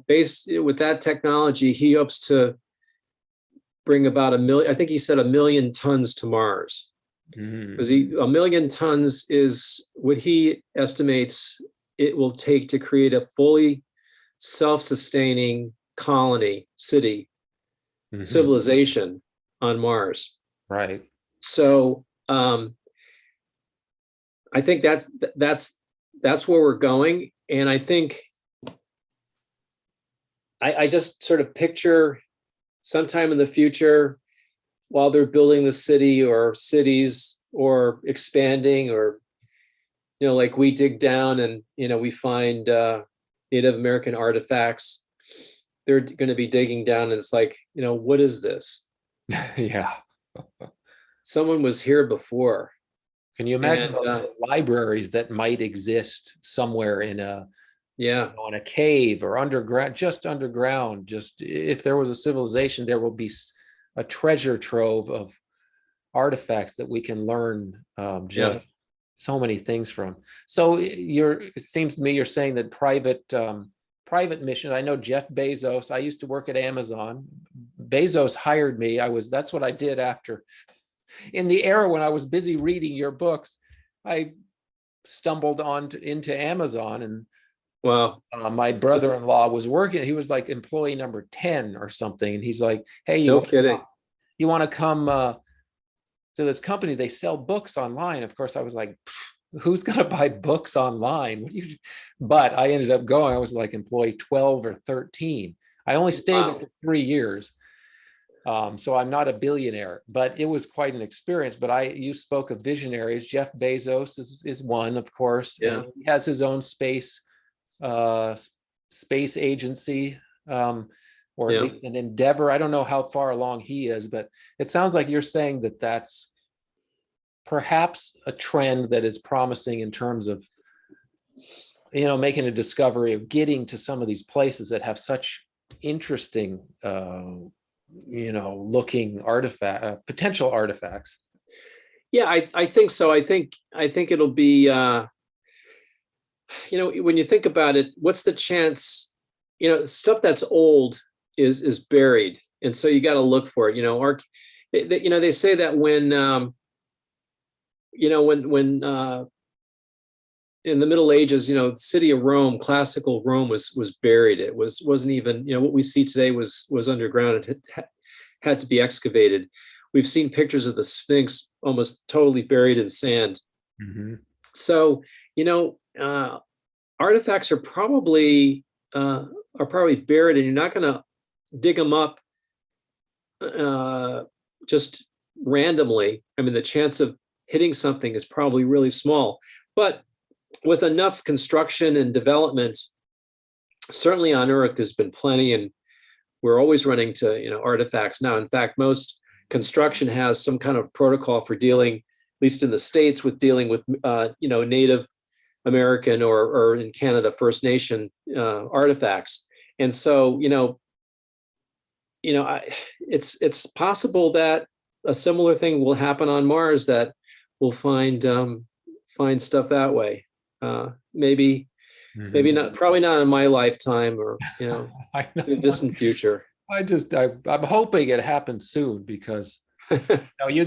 based with that technology, he hopes to bring about 1 million. I think he said 1 million tons to Mars. Because 1 million tons is what he estimates it will take to create a fully self-sustaining colony, city, civilization on Mars. Right. So I think that's where we're going. And I think I just sort of picture sometime in the future, while they're building the city or cities or expanding, or like we dig down and we find Native American artifacts, they're going to be digging down and it's like, what is this? Yeah. Someone was here before. Can you imagine the libraries that might exist somewhere in a in a cave or underground, just if there was a civilization, there will be a treasure trove of artifacts that we can learn so many things from. So it seems to me you're saying that private missions. I know Jeff Bezos. I used to work at Amazon. Bezos hired me. That's what I did after. In the era when I was busy reading your books, I stumbled into Amazon, and my brother-in-law was working. He was like employee number 10 or something, and he's like, "Hey, you want to come to this company? They sell books online." Of course, I was like, "Who's going to buy books online?" But I ended up going. I was like employee 12 or 13. I only stayed there for 3 years. So I'm not a billionaire, but it was quite an experience. But you spoke of visionaries. Jeff Bezos is one, of course. Yeah. And he has his own space agency, or at least an endeavor. I don't know how far along he is, but it sounds like you're saying that that's perhaps a trend that is promising in terms of, making a discovery of getting to some of these places that have such interesting, looking potential artifacts. Yeah, I think so. I think it'll be, when you think about it, what's the chance? Stuff that's old is buried, and so you got to look for it. They say that when when in the Middle Ages, the city of Rome, classical Rome was buried. It wasn't even, what we see today was underground. It had to be excavated. We've seen pictures of the Sphinx almost totally buried in sand. Mm-hmm. So, artifacts are probably buried, and you're not going to dig them up just randomly. I mean, the chance of hitting something is probably really small, but with enough construction and development, certainly on Earth, there's been plenty, and we're always running to artifacts now. In fact, most construction has some kind of protocol for dealing, at least in the States, with dealing with Native American or in Canada First Nation artifacts. And so it's possible that a similar thing will happen on Mars, that we'll find stuff that way. Maybe not, probably not in my lifetime, or I know. in the distant future. I'm hoping it happens soon, because you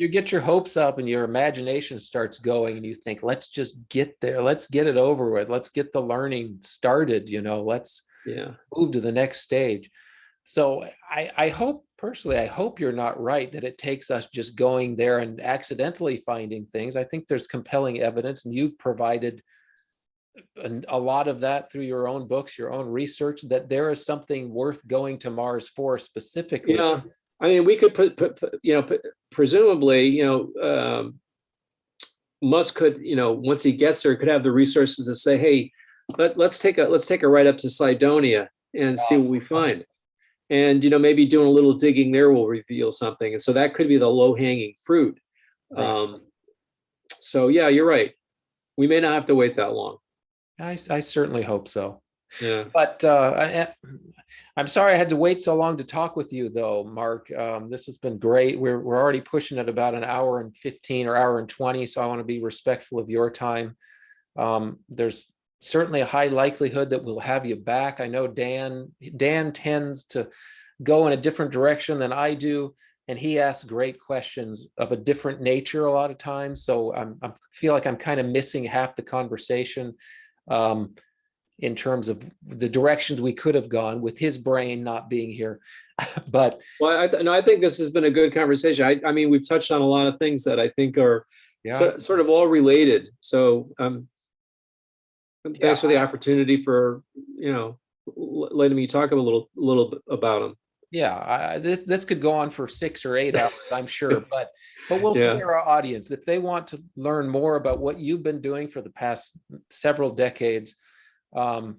get your hopes up and your imagination starts going, and you think, let's just get there, let's get it over with, let's get the learning started, let's move to the next stage. So I hope, personally, I hope you're not right, that it takes us just going there and accidentally finding things. I think there's compelling evidence, and you've provided a lot of that through your own books, your own research, that there is something worth going to Mars for specifically. Yeah, I mean, we could presumably, Musk could, once he gets there, could have the resources to say, hey, let's take a ride up to Cydonia and see what we find. And maybe doing a little digging there will reveal something. And so that could be the low-hanging fruit. Right. So yeah, you're right. We may not have to wait that long. I certainly hope so. Yeah. But I'm sorry I had to wait so long to talk with you, though, Mark. This has been great. We're already pushing at about an hour and 15 or hour and 20, so I want to be respectful of your time. There's certainly a high likelihood that we'll have you back. I know Dan tends to go in a different direction than I do, and he asks great questions of a different nature a lot of times. So I feel like I'm kind of missing half the conversation in terms of the directions we could have gone with his brain not being here. But I think this has been a good conversation. I mean, we've touched on a lot of things that I think are sort of all related. So thanks for the opportunity for letting me talk a little bit about them. Yeah, this could go on for 6 or 8 hours, I'm sure, but we'll spare our audience. If they want to learn more about what you've been doing for the past several decades,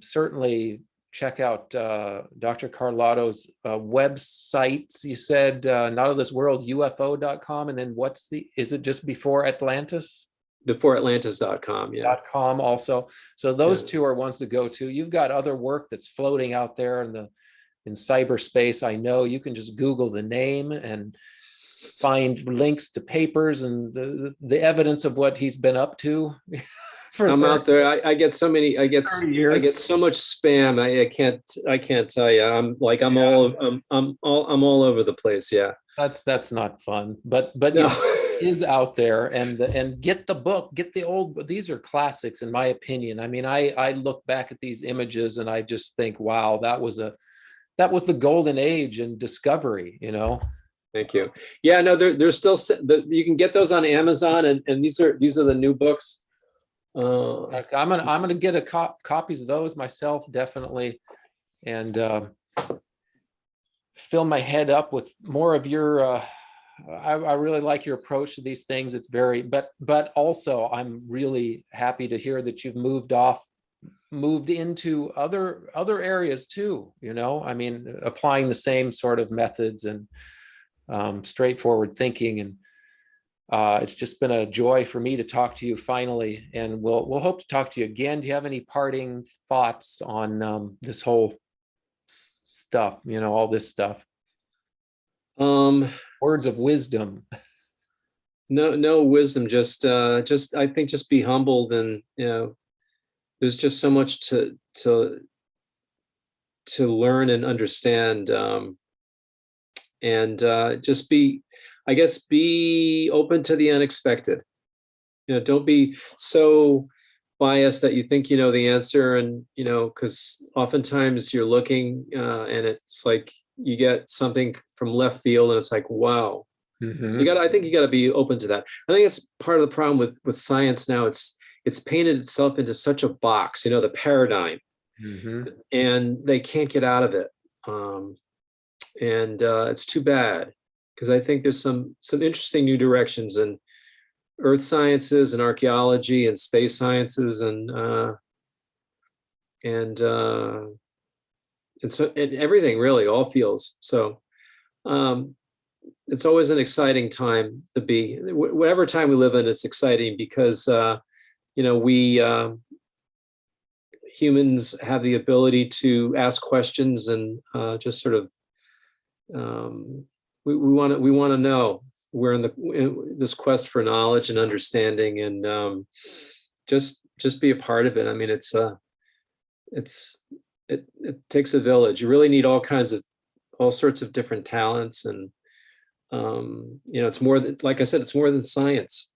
certainly check out Dr. Carlotto's websites. You said Not of This World, UFO.com, and then is it just before Atlantis? Beforeatlantis.com, yeah. .com also. So those two are ones to go to. You've got other work that's floating out there in cyberspace. I know you can just Google the name and find links to papers and the evidence of what he's been up to. I'm out there. I get so much spam. I can't tell you. I'm all over the place. Yeah. That's not fun, but no. Is out there, and get the book, get the old. These are classics, in my opinion. I mean, I look back at these images and I just think, wow, that was the golden age in discovery. Thank you. Yeah, no, there's still, you can get those on Amazon, and these are the new books. I'm gonna get copies of those myself, definitely, and fill my head up with more of your. I really like your approach to these things. It's very, but also I'm really happy to hear that you've moved into other areas too. I mean, applying the same sort of methods and straightforward thinking, and it's just been a joy for me to talk to you finally, and we'll hope to talk to you again. Do you have any parting thoughts on this whole stuff? All this stuff. Words of wisdom. No wisdom. Just I think just be humbled, and there's just so much to learn and understand, and just be open to the unexpected. don't be so biased that you think you know the answer, and because oftentimes you're looking and it's like you get something from left field and it's like, wow. So I think you got to be open to that. I think it's part of the problem with science now. It's painted itself into such a box, the paradigm, and they can't get out of it. And it's too bad, because I think there's some interesting new directions in earth sciences and archaeology and space sciences and so everything, really, all fields. So it's always an exciting time to be. Whatever time we live in, it's exciting because we humans have the ability to ask questions and just sort of we want to know. We're in this quest for knowledge and understanding, and just be a part of it. I mean, it takes a village. You really need all sorts of different talents, and it's more than, like I said, it's more than science.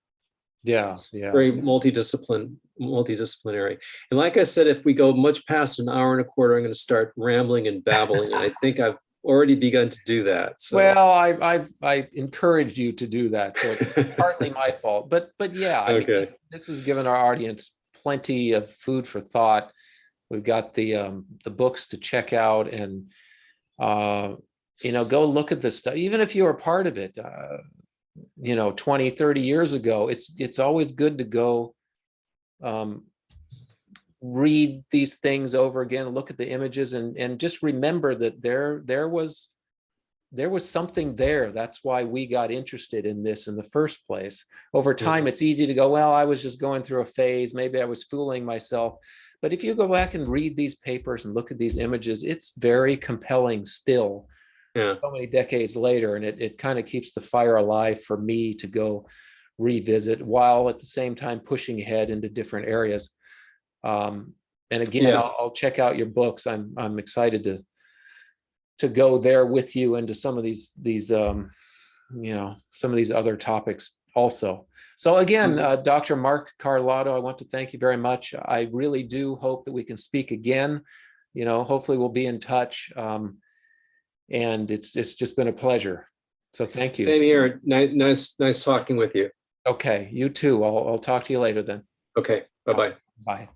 Yeah. Very multidisciplinary. And like I said, if we go much past an hour and a quarter, I'm going to start rambling and babbling, and I think I've already begun to do that. So. Well, I encouraged you to do that, so it's partly my fault. But yeah, I mean, this has given our audience plenty of food for thought. We've got the books to check out, and go look at this stuff. Even if you were part of it, 20, 30 years ago, it's always good to go read these things over again, look at the images, and just remember that there was something there. That's why we got interested in this in the first place. Over time, it's easy to go, well, I was just going through a phase, maybe I was fooling myself. But if you go back and read these papers and look at these images, it's very compelling still, so many decades later, and it kind of keeps the fire alive for me to go revisit, while at the same time pushing ahead into different areas. And again, I'll check out your books. I'm excited to go there with you into some of these some of these other topics also. So again, Dr. Mark Carlotto, I want to thank you very much. I really do hope that we can speak again. Hopefully we'll be in touch. And it's just been a pleasure. So thank you. Same here. Nice talking with you. Okay, you too. I'll talk to you later then. Okay. Bye-bye. Bye.